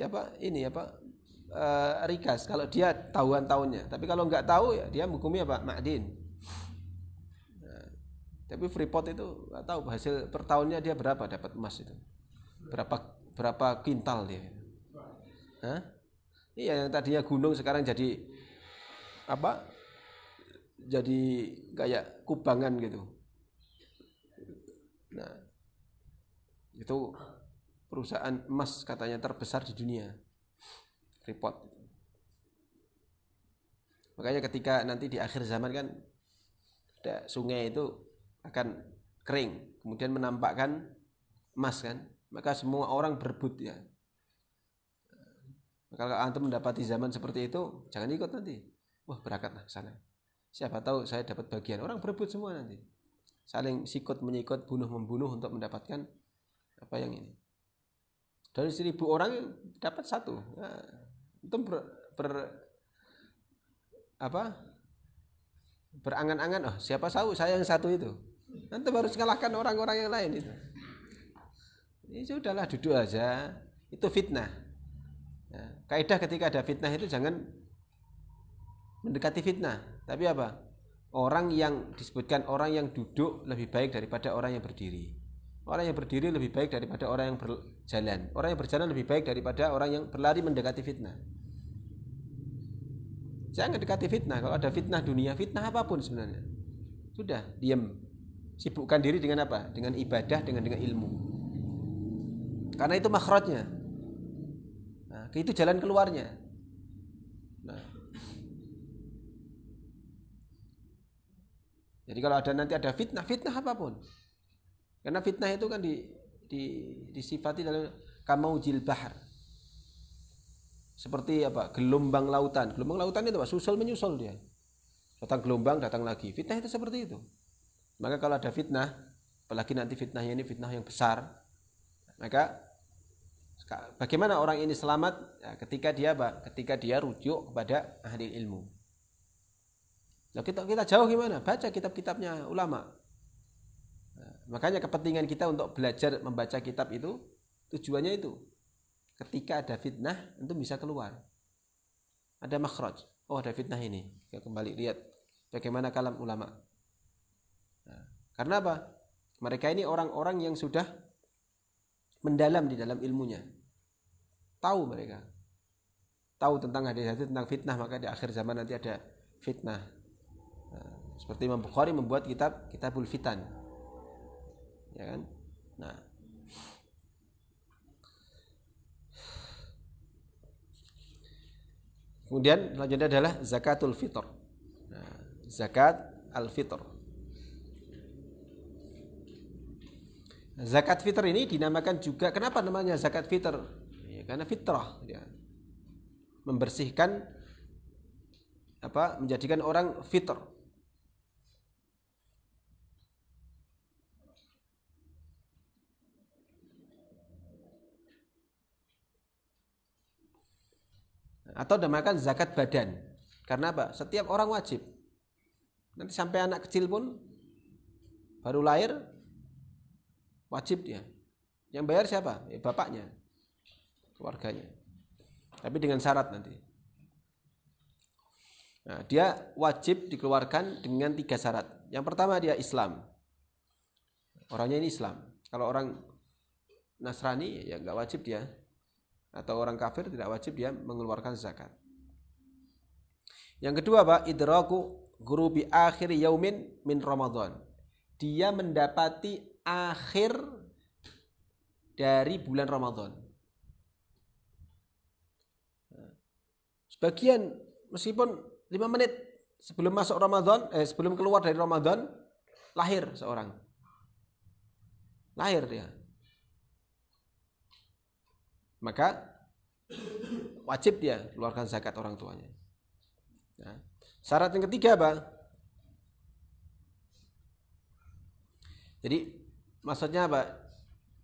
rikas kalau dia tahuan tahunnya. Tapi kalau nggak tahu ya dia menghukumi ma'din. Nah, tapi Freeport itu nggak tahu hasil per tahunnya dia berapa dapat emas itu, berapa kintal dia. Hah? Iya, yang tadinya gunung sekarang jadi jadi kayak kubangan gitu. Nah, itu perusahaan emas katanya terbesar di dunia, Freeport. Makanya ketika nanti di akhir zaman kan ada sungai itu akan kering, kemudian menampakkan emas kan, maka semua orang berebut ya. Kalau antum mendapati zaman seperti itu, jangan ikut nanti. Wah, berangkatlah ke sana. Siapa tahu saya dapat bagian. Orang berebut semua nanti. Saling sikut menyikut, bunuh membunuh untuk mendapatkan apa yang ini. Dari 1.000 orang dapat 1. Nah, antum berangan-angan, siapa tahu saya yang 1 itu. Antum harus kalahkan orang-orang yang lain itu. Ini sudahlah, duduk aja. Itu fitnah. Ya, kaidah ketika ada fitnah itu jangan mendekati fitnah, tapi orang yang disebutkan orang yang duduk lebih baik daripada orang yang berdiri, orang yang berdiri lebih baik daripada orang yang berjalan, orang yang berjalan lebih baik daripada orang yang berlari mendekati fitnah. Jangan dekati fitnah. Kalau ada fitnah dunia, fitnah apapun sebenarnya, sudah diam, sibukkan diri dengan dengan ibadah, dengan ilmu, karena itu makhrajnya. Nah, itu jalan keluarnya. Nah, jadi kalau nanti ada fitnah apapun, karena fitnah itu kan disifati dalam kamaujil bahar, seperti gelombang lautan. Gelombang lautan itu susul menyusul dia, datang gelombang datang lagi. Fitnah itu seperti itu. Maka kalau ada fitnah, apalagi nanti fitnahnya ini fitnah yang besar, maka bagaimana orang ini selamat? Ya, ketika dia rujuk kepada ahli ilmu. Nah, kita jauh gimana? Baca kitab-kitabnya ulama. Nah, makanya kepentingan kita untuk belajar membaca kitab itu tujuannya itu. Ketika ada fitnah, itu bisa keluar. Ada makhraj. Oh, ada fitnah ini. Ya, kembali lihat bagaimana kalam ulama. Nah, karena mereka ini orang-orang yang sudah mendalam di dalam ilmunya. Tahu mereka. Tahu tentang hadis-hadis tentang fitnah, maka di akhir zaman nanti ada fitnah. Nah, seperti Imam Bukhari membuat Kitabul Fitan, ya kan? Nah, kemudian selanjutnya adalah zakatul fitr. Nah, zakat al-fitr. Zakat fitr ini dinamakan juga, kenapa namanya zakat fitr? Ya, karena fitrah, ya. Membersihkan, menjadikan orang fitr. Atau dinamakan zakat badan. Karena apa? Setiap orang wajib. Nanti sampai anak kecil pun baru lahir wajib dia. Yang bayar siapa? Ya, bapaknya, keluarganya. Tapi dengan syarat nanti. Nah, dia wajib dikeluarkan dengan 3 syarat. Yang pertama dia Islam. Orangnya ini Islam. Kalau orang Nasrani ya nggak wajib dia. Atau orang kafir tidak wajib dia mengeluarkan zakat. Yang kedua, Pak, idraku ghurubi akhir yaumin min Ramadan. Dia mendapati akhir dari bulan Ramadan. Sebagian meskipun 5 menit sebelum masuk Ramadan, sebelum keluar dari Ramadan, lahir seorang. Lahir dia. Maka wajib dia keluarkan zakat orang tuanya. Nah, syarat yang ketiga apa? Jadi maksudnya apa?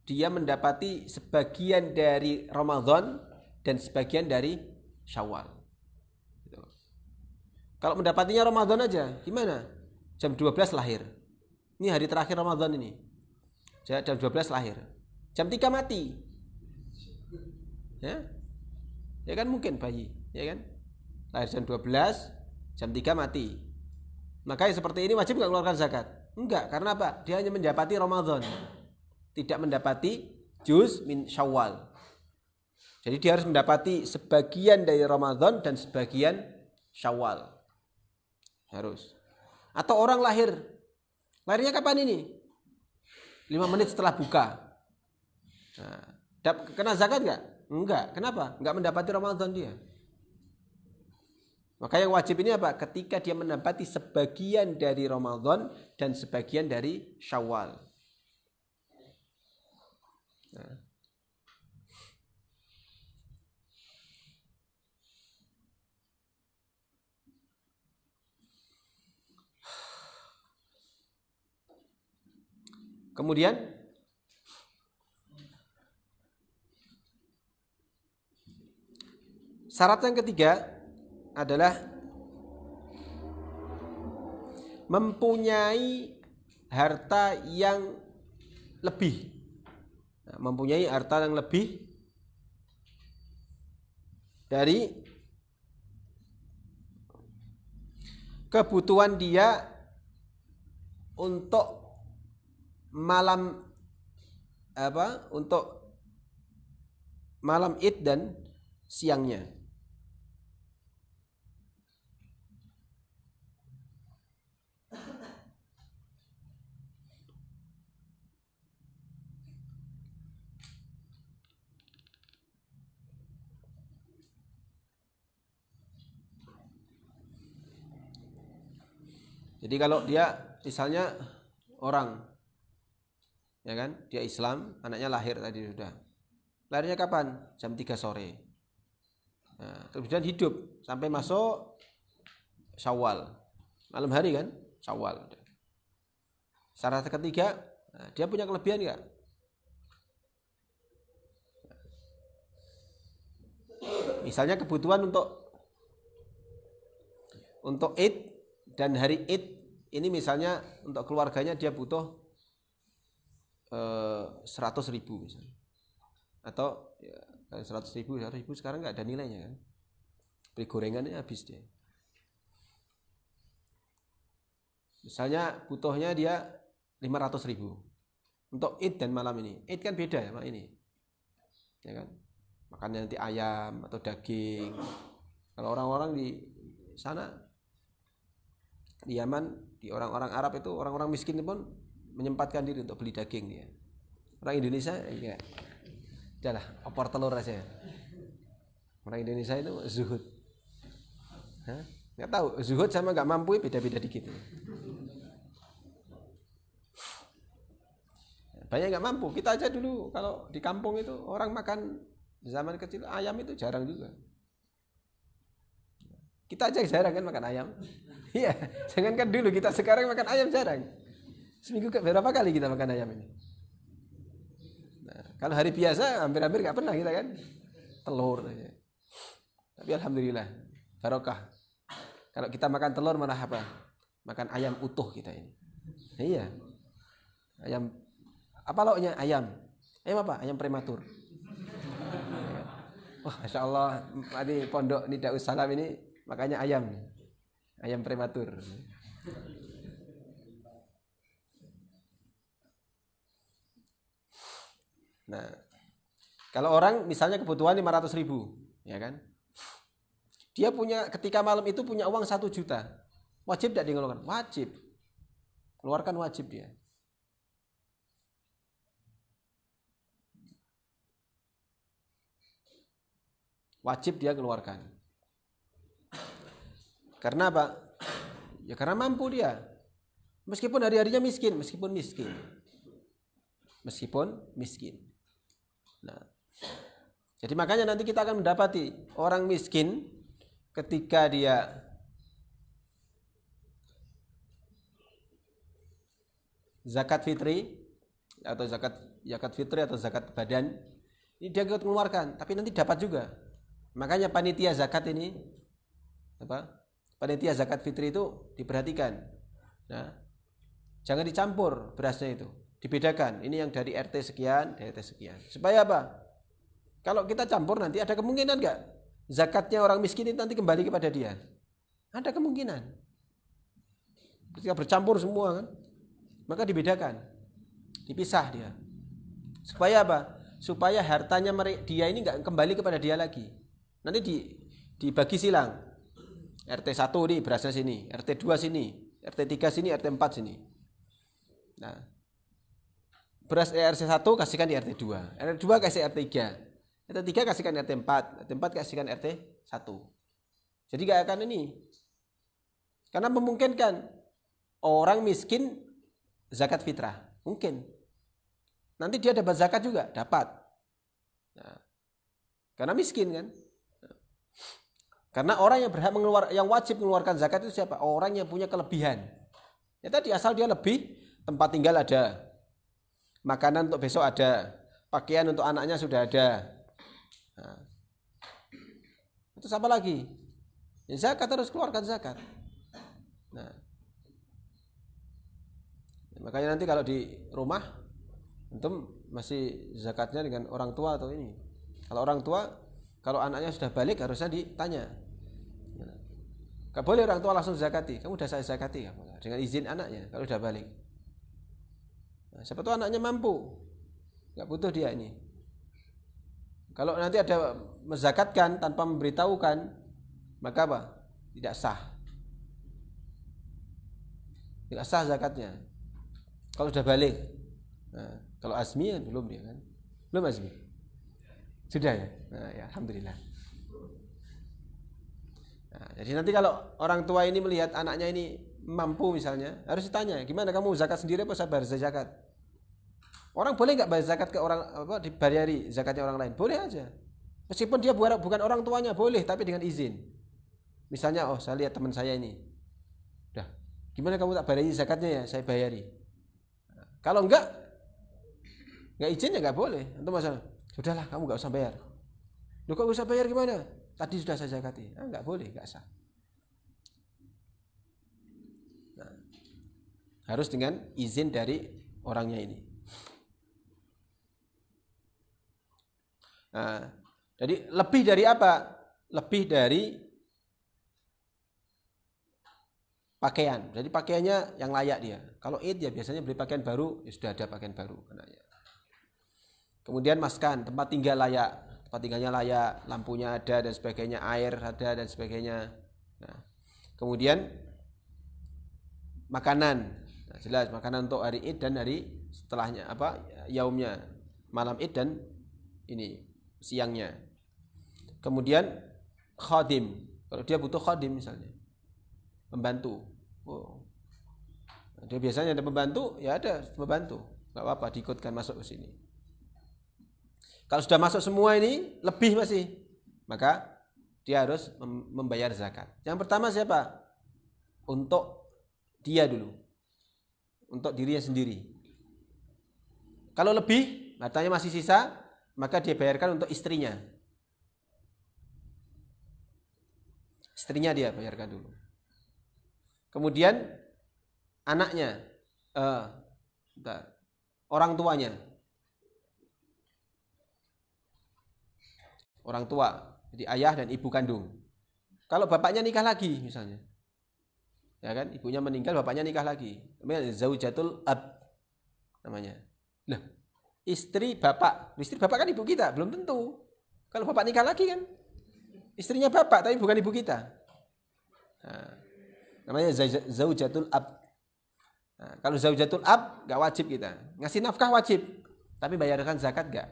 Dia mendapati sebagian dari Ramadan dan sebagian dari Syawal. Gitu. Kalau mendapatinya Ramadan aja, gimana? Jam 12 lahir. Ini hari terakhir Ramadan ini. Jam 12 lahir. Jam 3 mati. Ya? Ya kan mungkin bayi, ya kan? Lahir jam 12, jam 3 mati. Maka yang seperti ini wajib enggak keluarkan zakat? Enggak, karena apa? Dia hanya mendapati Ramadan. Tidak mendapati juz min Syawal. Jadi dia harus mendapati sebagian dari Ramadan dan sebagian Syawal. Harus. Atau orang lahir. Lahirnya kapan ini? 5 menit setelah buka. Nah, kena zakat enggak? Enggak. Kenapa? Enggak mendapati Ramadan dia. Maka yang wajib ini apa? Ketika dia mendapati sebagian dari Ramadan dan sebagian dari Syawal. Nah. Kemudian syarat yang ketiga adalah mempunyai harta yang lebih. Nah, mempunyai harta yang lebih dari kebutuhan dia untuk malam untuk malam Id dan siangnya. Jadi kalau dia misalnya orang, ya kan, dia Islam, anaknya lahir tadi sudah. Lahirnya kapan? Jam 3 sore. Nah, kemudian hidup sampai masuk Syawal. Malam hari kan? Syawal. Syarat ketiga, nah, dia punya kelebihan enggak? Misalnya kebutuhan untuk Id dan hari Id ini misalnya untuk keluarganya dia butuh 100.000 misalnya. Atau ya, 100.000 sekarang nggak ada nilainya kan. Beli gorengannya habis dia. Misalnya butuhnya dia 500.000 untuk Id dan malam ini. Id kan beda ya sama ini. Ya kan? Makannya nanti ayam atau daging. Kalau orang-orang di sana di Yaman, di orang-orang Arab itu orang-orang miskin pun menyempatkan diri untuk beli daging dia. Orang Indonesia ya udahlah opor telur aja. Orang Indonesia itu zuhud. Nggak tahu zuhud sama nggak mampu beda-beda dikit. Banyak nggak mampu. Kita aja dulu kalau di kampung itu orang makan zaman kecil ayam itu jarang juga. Kita aja jarang kan makan ayam. Iya, jangankan dulu kita sekarang makan ayam jarang. Seminggu berapa kali kita makan ayam ini? Nah, kalau hari biasa hampir-hampir nggak pernah kita kan telur aja. Tapi alhamdulillah barokah. Kalau kita makan telur malah apa? Makan ayam utuh kita ini. Iya. Ayam apa lauknya? Ayam. Ayam apa? Ayam prematur. Wah, Masya Allah, di pondok Nidaus Salam ini makanya ayam. Ayam prematur. Nah, kalau orang misalnya kebutuhan 500.000, ya kan? Dia punya ketika malam itu punya uang 1 juta. Wajib tidak dikeluarkan? Wajib. Keluarkan wajib dia. Wajib dia keluarkan. Karena apa? Ya karena mampu dia. Meskipun hari-harinya miskin, meskipun miskin. Nah, jadi makanya nanti kita akan mendapati orang miskin ketika dia zakat fitri atau zakat fitri atau zakat badan ini dia keluarkan, tapi nanti dapat juga. Makanya panitia zakat ini panitia zakat fitri itu diperhatikan. Nah, jangan dicampur berasnya itu, dibedakan. Ini yang dari RT sekian, dari RT sekian. Supaya apa? Kalau kita campur nanti ada kemungkinan nggak zakatnya orang miskin itu nanti kembali kepada dia? Ada kemungkinan. Ketika bercampur semua kan, maka dibedakan, dipisah dia. Supaya apa? Supaya hartanya dia ini nggak kembali kepada dia lagi. Nanti dibagi silang. RT 1 nih berasnya sini, RT 2 sini, RT 3 sini, RT 4 sini. Nah, beras RT 1 kasihkan di RT 2, RT 2 kasih RT 3, RT 3 kasihkan RT 4, RT 4 kasihkan RT 1. Jadi gak akan ini. Karena memungkinkan orang miskin zakat fitrah, mungkin. Nanti dia dapat zakat juga, dapat. Nah, karena miskin kan. Karena orang yang berhak yang wajib mengeluarkan zakat itu siapa? Orang yang punya kelebihan. Ya tadi asal dia lebih, tempat tinggal ada, makanan untuk besok ada, pakaian untuk anaknya sudah ada. Nah, itu apa lagi? Ya, zakat harus keluarkan zakat. Nah, makanya nanti kalau di rumah, antum masih zakatnya dengan orang tua atau ini. Kalau orang tua, kalau anaknya sudah balik harusnya ditanya. Gak boleh orang tua langsung zakati. Kamu udah saya zakati ya, dengan izin anaknya kalau udah balik. Nah, siapa tahu anaknya mampu, nggak butuh dia ini. Kalau nanti ada menzakatkan tanpa memberitahukan, maka apa? Tidak sah. Tidak sah zakatnya. Kalau sudah balik. Nah, kalau azmi ya belum dia kan? Belum azmi. Sudah ya? Nah, ya alhamdulillah. Nah, jadi nanti kalau orang tua ini melihat anaknya ini mampu misalnya, harus ditanya, gimana kamu zakat sendiri apa saya bayar zakat? Orang boleh nggak bayar zakat ke orang dibayari zakatnya orang lain? Boleh aja. Meskipun dia bukan orang tuanya, boleh, tapi dengan izin. Misalnya, oh saya lihat teman saya ini, udah, gimana kamu tak bayari zakatnya ya? Saya bayari. Nah, kalau nggak izin ya nggak boleh. Untuk masalah, sudahlah kamu nggak usah bayar. Loh kok nggak usah bayar gimana? Tadi sudah saya zakati. Nah, nggak boleh, nggak sah. Nah, harus dengan izin dari orangnya ini. Nah, jadi lebih dari apa? Lebih dari pakaian. Jadi pakaiannya yang layak dia. Kalau Id ya biasanya beli pakaian baru, ya sudah ada pakaian baru. Kemudian maskan, tempat tinggal layak. Tempat tinggalnya layak, lampunya ada dan sebagainya, air ada dan sebagainya. Nah, kemudian makanan. Nah, jelas makanan untuk hari Id dan hari setelahnya, apa yaumnya, malam Id dan ini siangnya. Kemudian khadim, kalau dia butuh khadim misalnya, pembantu. Oh. Dia biasanya ada pembantu, ya ada pembantu, nggak apa-apa diikutkan masuk ke sini. Kalau sudah masuk semua ini lebih masih, maka dia harus membayar zakat. Yang pertama siapa? Untuk dia dulu, untuk dirinya sendiri. Kalau lebih, hartanya masih sisa, maka dia bayarkan untuk istrinya. Istrinya dia bayarkan dulu. Kemudian anaknya, orang tuanya, orang tua, jadi ayah dan ibu kandung. Kalau bapaknya nikah lagi misalnya, ya kan, ibunya meninggal, bapaknya nikah lagi, namanya zaujatul ab namanya. Nah, istri bapak kan ibu kita, belum tentu. Kalau bapak nikah lagi kan, istrinya bapak tapi bukan ibu kita. Nah, namanya zaujatul ab. Nah, kalau zaujatul ab nggak wajib kita ngasih nafkah, wajib, tapi bayarkan zakat nggak?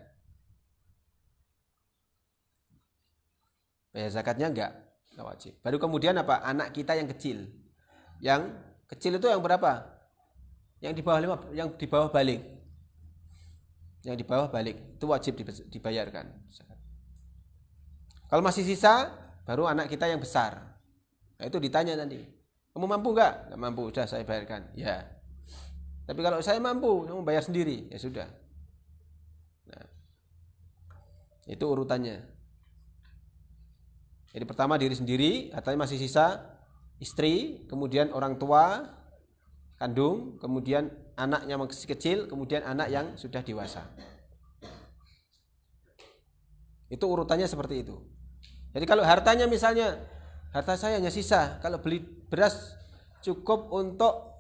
Bayar zakatnya nggak wajib. Baru kemudian apa? Anak kita yang kecil. Yang kecil itu yang berapa? Yang di bawah 5, yang di bawah balik. Yang di bawah balik itu wajib dibayarkan. Kalau masih sisa, baru anak kita yang besar. Nah, itu ditanya nanti. Kamu mampu nggak? Nggak mampu, sudah saya bayarkan. Ya. Tapi kalau saya mampu, kamu bayar sendiri. Ya sudah. Nah, itu urutannya. Jadi pertama diri sendiri, hartanya masih sisa, istri, kemudian orang tua kandung, kemudian anak yang masih kecil, kemudian anak yang sudah dewasa. Itu urutannya seperti itu. Jadi kalau hartanya misalnya, harta saya hanya sisa, kalau beli beras cukup untuk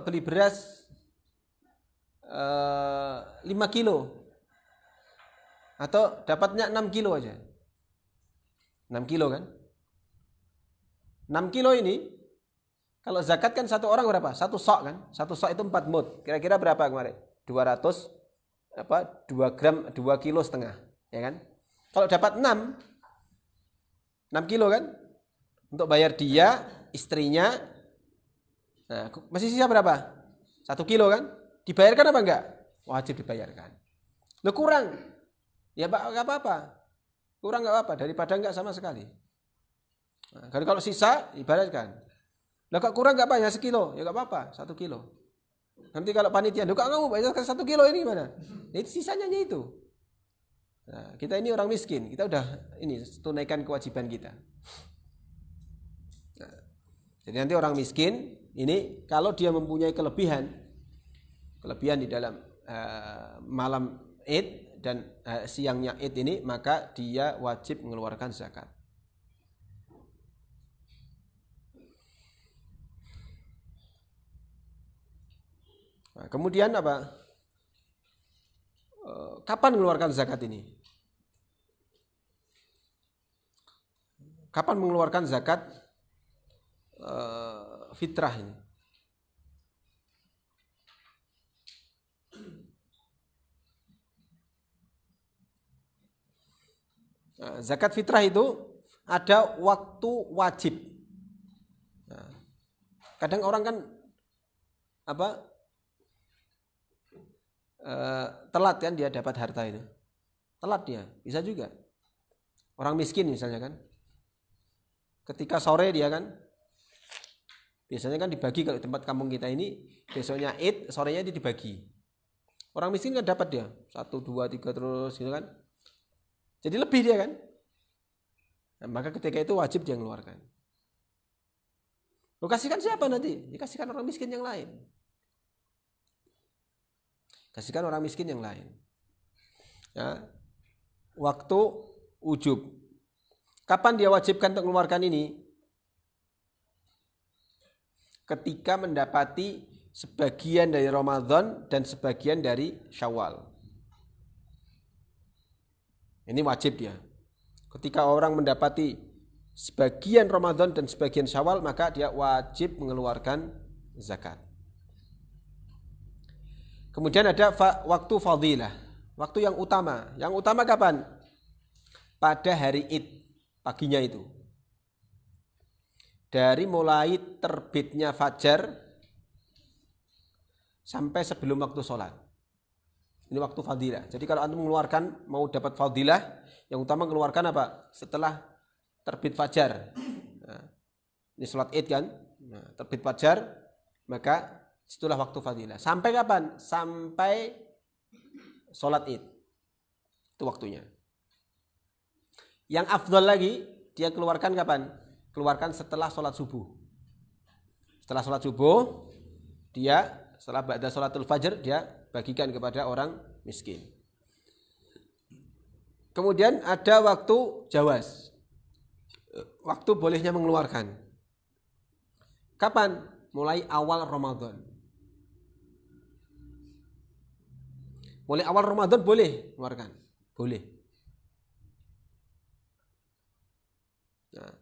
beli beras 5 kilo. Atau dapatnya 6 kilo aja. 6 kilo kan? 6 kilo ini, kalau zakat kan satu orang berapa? Satu sok kan? Satu sok itu 4 mud. Kira-kira berapa kemarin? 200, 2 gram, 2 kilo setengah. Ya kan? Kalau dapat 6 kilo kan? Untuk bayar dia, istrinya, nah, masih sisa berapa? 1 kilo kan? Dibayarkan apa enggak? Wajib dibayarkan. Loh kurang. Ya Pak, nggak apa-apa. Kurang nggak apa-apa, daripada nggak sama sekali. Nah, kalau sisa, ibaratkan. Lah kok kurang nggak apa, ya 1 kilo, ya nggak apa-apa, 1 kilo. Nanti kalau panitia, kok kamu bayar 1 kilo ini gimana? Itu sisanya itu. Nah, kita ini orang miskin, kita udah ini tunaikan kewajiban kita. Nah, jadi nanti orang miskin ini kalau dia mempunyai kelebihan di dalam malam Id dan siangnya Id ini, maka dia wajib mengeluarkan zakat. Nah, kemudian apa? Kapan mengeluarkan zakat ini? Kapan mengeluarkan zakat fitrah ini? Nah, zakat fitrah itu ada waktu wajib. Nah, kadang orang kan telat kan dia dapat harta itu. Telat dia, bisa juga. Orang miskin misalnya kan. Ketika sore dia kan, biasanya kan dibagi kalau di tempat kampung kita ini, besoknya Id, sorenya itu dibagi. Orang miskin kan dapat dia, 1, 2, 3 terus gitu kan. Jadi lebih dia kan. Nah, maka ketika itu wajib dia mengeluarkan. Lu kasihkan siapa nanti? Dikasihkan orang miskin yang lain. Kasihkan orang miskin yang lain. Ya. Waktu ujub. Kapan dia wajibkan untuk mengeluarkan ini? Ketika mendapati sebagian dari Ramadan dan sebagian dari Syawal. Ini wajib dia. Ketika orang mendapati sebagian Ramadan dan sebagian Syawal, maka dia wajib mengeluarkan zakat. Kemudian ada waktu fadilah, waktu yang utama. Yang utama kapan? Pada hari Id, paginya itu. Dari mulai terbitnya fajar sampai sebelum waktu sholat. Ini waktu fadilah. Jadi kalau antum mengeluarkan, mau dapat fadilah, yang utama mengeluarkan apa? Setelah terbit fajar. Nah, ini sholat Id kan? Nah, terbit fajar, maka itulah waktu fadilah. Sampai kapan? Sampai sholat Id. Itu waktunya. Yang afdal lagi, dia keluarkan kapan? Keluarkan setelah sholat subuh. Setelah sholat subuh, dia setelah ba'da sholatul fajr, dia bagikan kepada orang miskin. Kemudian ada waktu jawaz. Waktu bolehnya mengeluarkan. Kapan? Mulai awal Ramadan. Mulai awal Ramadan boleh mengeluarkan. Boleh. Nah.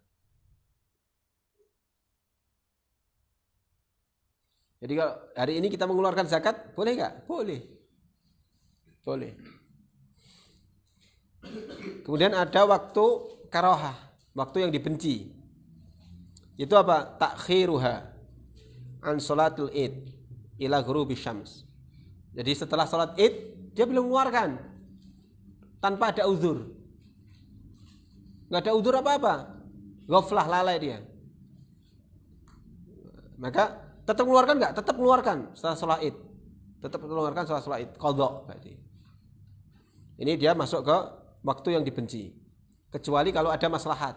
Jadi kalau hari ini kita mengeluarkan zakat, boleh nggak? Boleh. Boleh. Kemudian ada waktu karohah, waktu yang dibenci. Itu apa? Takhiruha an sholatul id ila ghurubi syams. Jadi setelah sholat id, dia belum mengeluarkan. Tanpa ada uzur. Nggak ada uzur apa-apa. Ghaflah, lalai dia. Maka tetap mengeluarkan nggak? Tetap mengeluarkan setelah sholat id. Tetap mengeluarkan setelah sholat id. Qadha berarti. Ini dia masuk ke waktu yang dibenci. Kecuali kalau ada maslahat.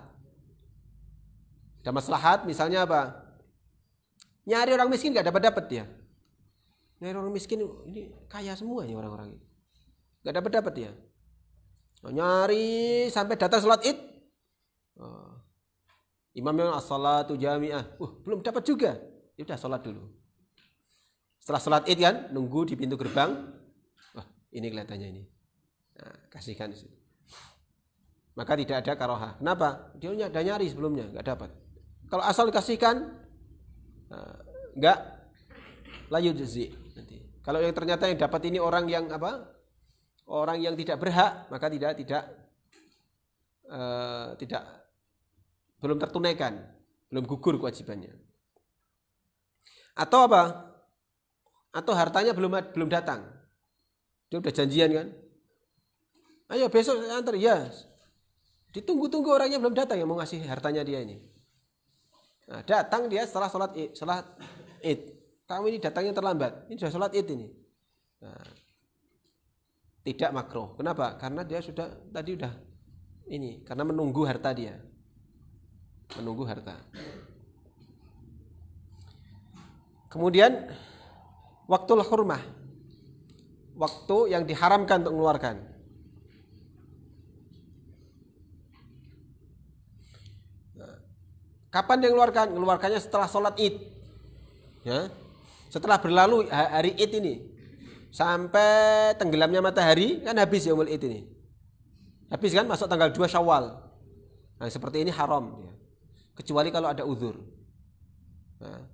Ada maslahat misalnya apa? Nyari orang miskin nggak dapat dia. Nyari orang miskin ini kaya semua ini orang-orang ini. Nggak dapat dia. Nyari sampai datang sholat id. Imamnya as-salatu jami'ah. Belum dapat juga. Ya udah sholat dulu. Setelah sholat id kan, nunggu di pintu gerbang. Wah, ini kelihatannya ini. Nah, kasihkan di situ. Maka tidak ada karohah. Kenapa? Dia udah nyari sebelumnya, nggak dapat. Kalau asal dikasihkan, nggak layu jezi. Nanti. Kalau yang ternyata yang dapat ini orang yang apa? Orang yang tidak berhak, maka tidak belum tertunaikan, belum gugur kewajibannya. Atau apa? Atau hartanya belum datang. Dia udah janjian kan? Ayo besok saya antar, ya. Ditunggu-tunggu orangnya belum datang yang mau ngasih hartanya dia ini. Nah, datang dia setelah sholat id. Kamu ini datangnya terlambat. Ini sudah sholat id ini. Nah, tidak makruh. Kenapa? Karena dia tadi udah ini. Karena menunggu harta dia. Menunggu harta. Kemudian waktul hurmah. Waktu yang diharamkan untuk mengeluarkan. Kapan dia mengeluarkan? Mengeluarkannya setelah sholat id. Ya. Setelah berlalu hari id ini. Sampai tenggelamnya matahari. Kan habis yaumul id ini. Habis kan masuk tanggal 2 Syawal. Nah, seperti ini haram. Ya. Kecuali kalau ada uzur. Nah.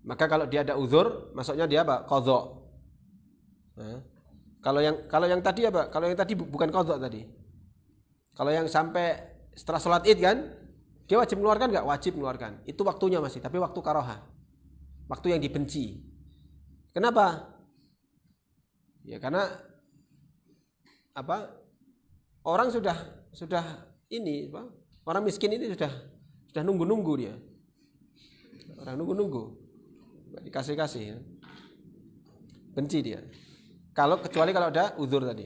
Maka kalau dia ada uzur, masuknya dia apa? Qadha. Nah. Kalau yang tadi apa? Kalau yang tadi bukan qadha tadi. Kalau yang sampai setelah sholat id kan, dia wajib mengeluarkan nggak? Wajib mengeluarkan. Itu waktunya masih, tapi waktu karohah, waktu yang dibenci. Kenapa? Ya karena apa? Orang sudah ini, apa? Orang miskin ini sudah nunggu dia. Orang nunggu, dikasih, benci dia. Kecuali kalau ada uzur tadi.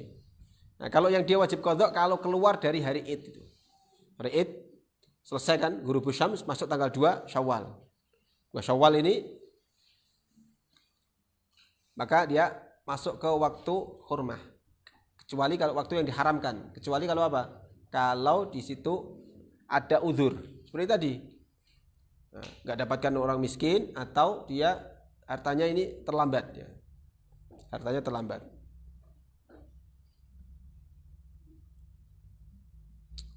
Nah, kalau yang dia wajib qadha kalau keluar dari hari id itu. Hari id selesai kan ghurubus syams masuk tanggal 2 Syawal. 2 Syawal ini maka dia masuk ke waktu hurmah. Kecuali kalau waktu yang diharamkan. Kecuali kalau apa? Kalau di situ ada uzur. Seperti tadi. Nah, enggak dapatkan orang miskin atau dia hartanya ini terlambat ya. Hartanya terlambat.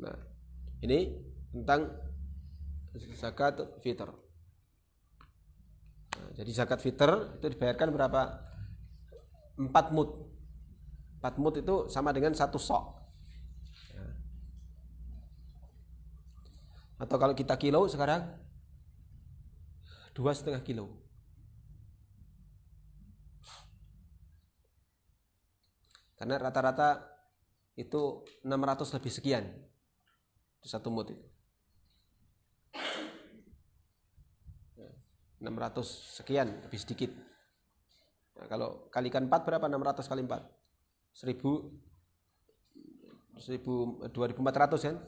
Nah, ini tentang zakat fitr. Nah, jadi zakat fitr itu dibayarkan berapa? 4 mud. 4 mud itu sama dengan 1 sok. Atau kalau kita kilo sekarang 2,5 kilo. Karena rata-rata itu 600 lebih sekian. Itu 1 mud itu. 600 sekian, lebih sedikit. Nah, kalau kalikan 4 berapa? 600 kali 4. 2.400 kan?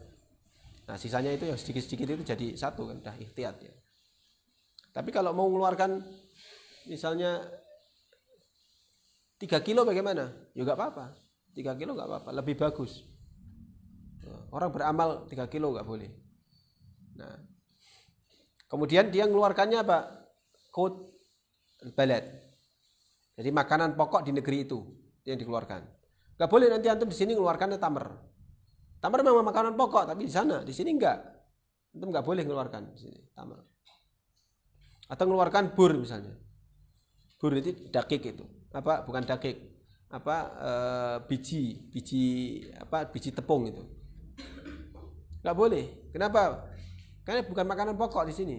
Nah, sisanya itu yang sedikit-sedikit itu jadi 1 kan, dah ikhtiat ya. Tapi kalau mau mengeluarkan misalnya 3 kilo bagaimana? Ya enggak apa-apa. 3 kilo enggak apa-apa, lebih bagus. Orang beramal 3 kilo enggak boleh. Nah, kemudian dia mengeluarkannya apa? Qut balad. Jadi makanan pokok di negeri itu yang dikeluarkan. Enggak boleh nanti antum di sini mengeluarkannya tamar. Tamar memang makanan pokok, tapi di sana, di sini enggak. Antum enggak boleh mengeluarkan di sini tamar. Atau mengeluarkan bur misalnya. Bur itu dakik itu. Apa? Bukan dakik. Biji tepung itu. Enggak boleh. Kenapa? Karena bukan makanan pokok di sini.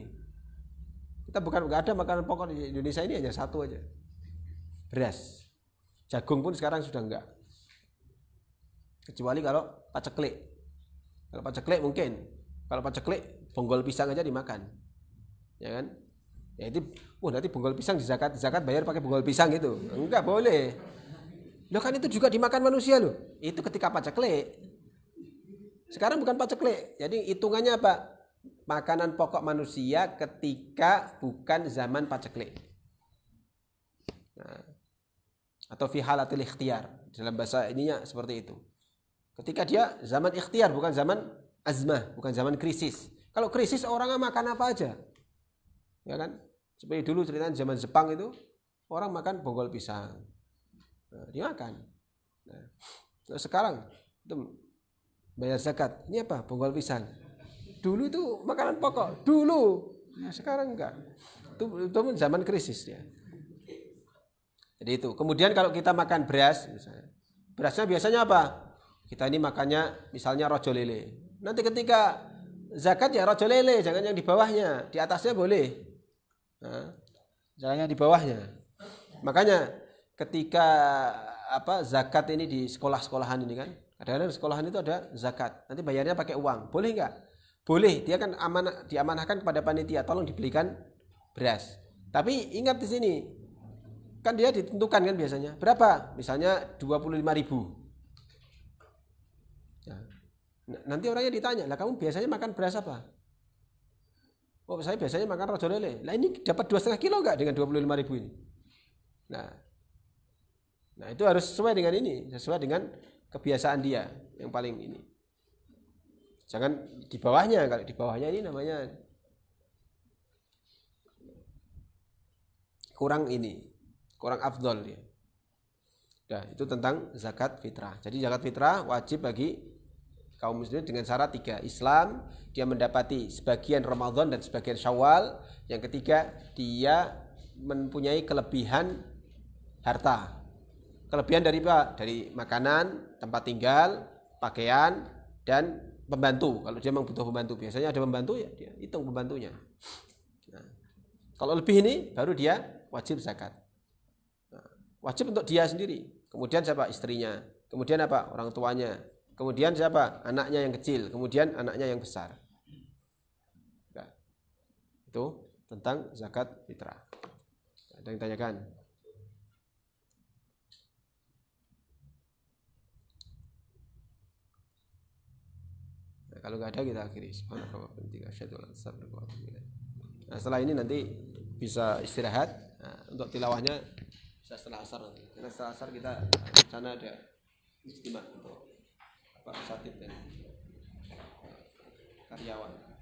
Kita enggak ada makanan pokok di Indonesia ini, hanya 1 aja. Beras. Jagung pun sekarang sudah enggak. Kecuali kalau paceklik. Kalau paceklik mungkin. Kalau paceklik bonggol pisang aja dimakan. Ya kan? Ya itu nanti bonggol pisang di zakat bayar pakai bonggol pisang itu. Enggak boleh. Loh kan itu juga dimakan manusia loh. Itu ketika paceklik. Sekarang bukan paceklik. Jadi hitungannya apa? Makanan pokok manusia ketika bukan zaman paceklik. Nah, atau fi halatil ikhtiyar. Dalam bahasa ininya seperti itu. Ketika dia zaman ikhtiar, bukan zaman azmah, bukan zaman krisis. Kalau krisis orang makan apa aja. Ya kan? Seperti dulu cerita zaman Jepang itu, orang makan bonggol pisang. Nah, dia makan. Nah, sekarang itu bayar zakat. Ini apa? Bonggol pisang. Dulu itu makanan pokok. Dulu. Nah, sekarang enggak. Itu zaman krisis ya. Jadi itu. Kemudian kalau kita makan beras, misalnya, berasnya biasanya apa? Kita ini makannya misalnya rojo lele. Nanti ketika zakat ya rojo lele, jangan yang di bawahnya, di atasnya boleh. Nah, jangan yang di bawahnya. Makanya ketika zakat ini di sekolah-sekolahan ini kan, kadang-kadang di sekolahan itu ada zakat. Nanti bayarnya pakai uang, boleh enggak? Boleh. Dia kan diamanahkan kepada panitia, tolong dibelikan beras. Tapi ingat di sini, kan dia ditentukan kan biasanya. Berapa? Misalnya 25.000. Ya. Nanti orangnya ditanya, lah kamu biasanya makan beras apa? Oh saya biasanya makan rojo lele. Lah ini dapat 2,5 kilo enggak dengan 25.000 ini? Nah itu harus sesuai dengan ini, sesuai dengan kebiasaan dia yang paling ini. Jangan di bawahnya, kalau di bawahnya ini namanya kurang afdol dia. Nah, itu tentang zakat fitrah. Jadi zakat fitrah wajib bagi kaum muslimin dengan syarat 3. Islam, dia mendapati sebagian Ramadan dan sebagian Syawal. Yang ketiga, dia mempunyai kelebihan harta. Kelebihan dari apa? Dari makanan, tempat tinggal, pakaian, dan pembantu. Kalau dia memang butuh pembantu, biasanya ada pembantu ya, dia hitung pembantunya. Nah, kalau lebih ini baru dia wajib zakat. Nah, wajib untuk dia sendiri. Kemudian siapa? Istrinya. Kemudian apa? Orang tuanya. Kemudian siapa? Anaknya yang kecil. Kemudian anaknya yang besar. Nah, itu tentang zakat fitrah. Ada yang tanyakan? Nah, kalau nggak ada kita akhiri. Nah, setelah ini nanti bisa istirahat. Nah, untuk tilawahnya bisa setelah asar nanti. Karena setelah asar kita rencana ada istimewa untuk Pak Satib dan karyawan.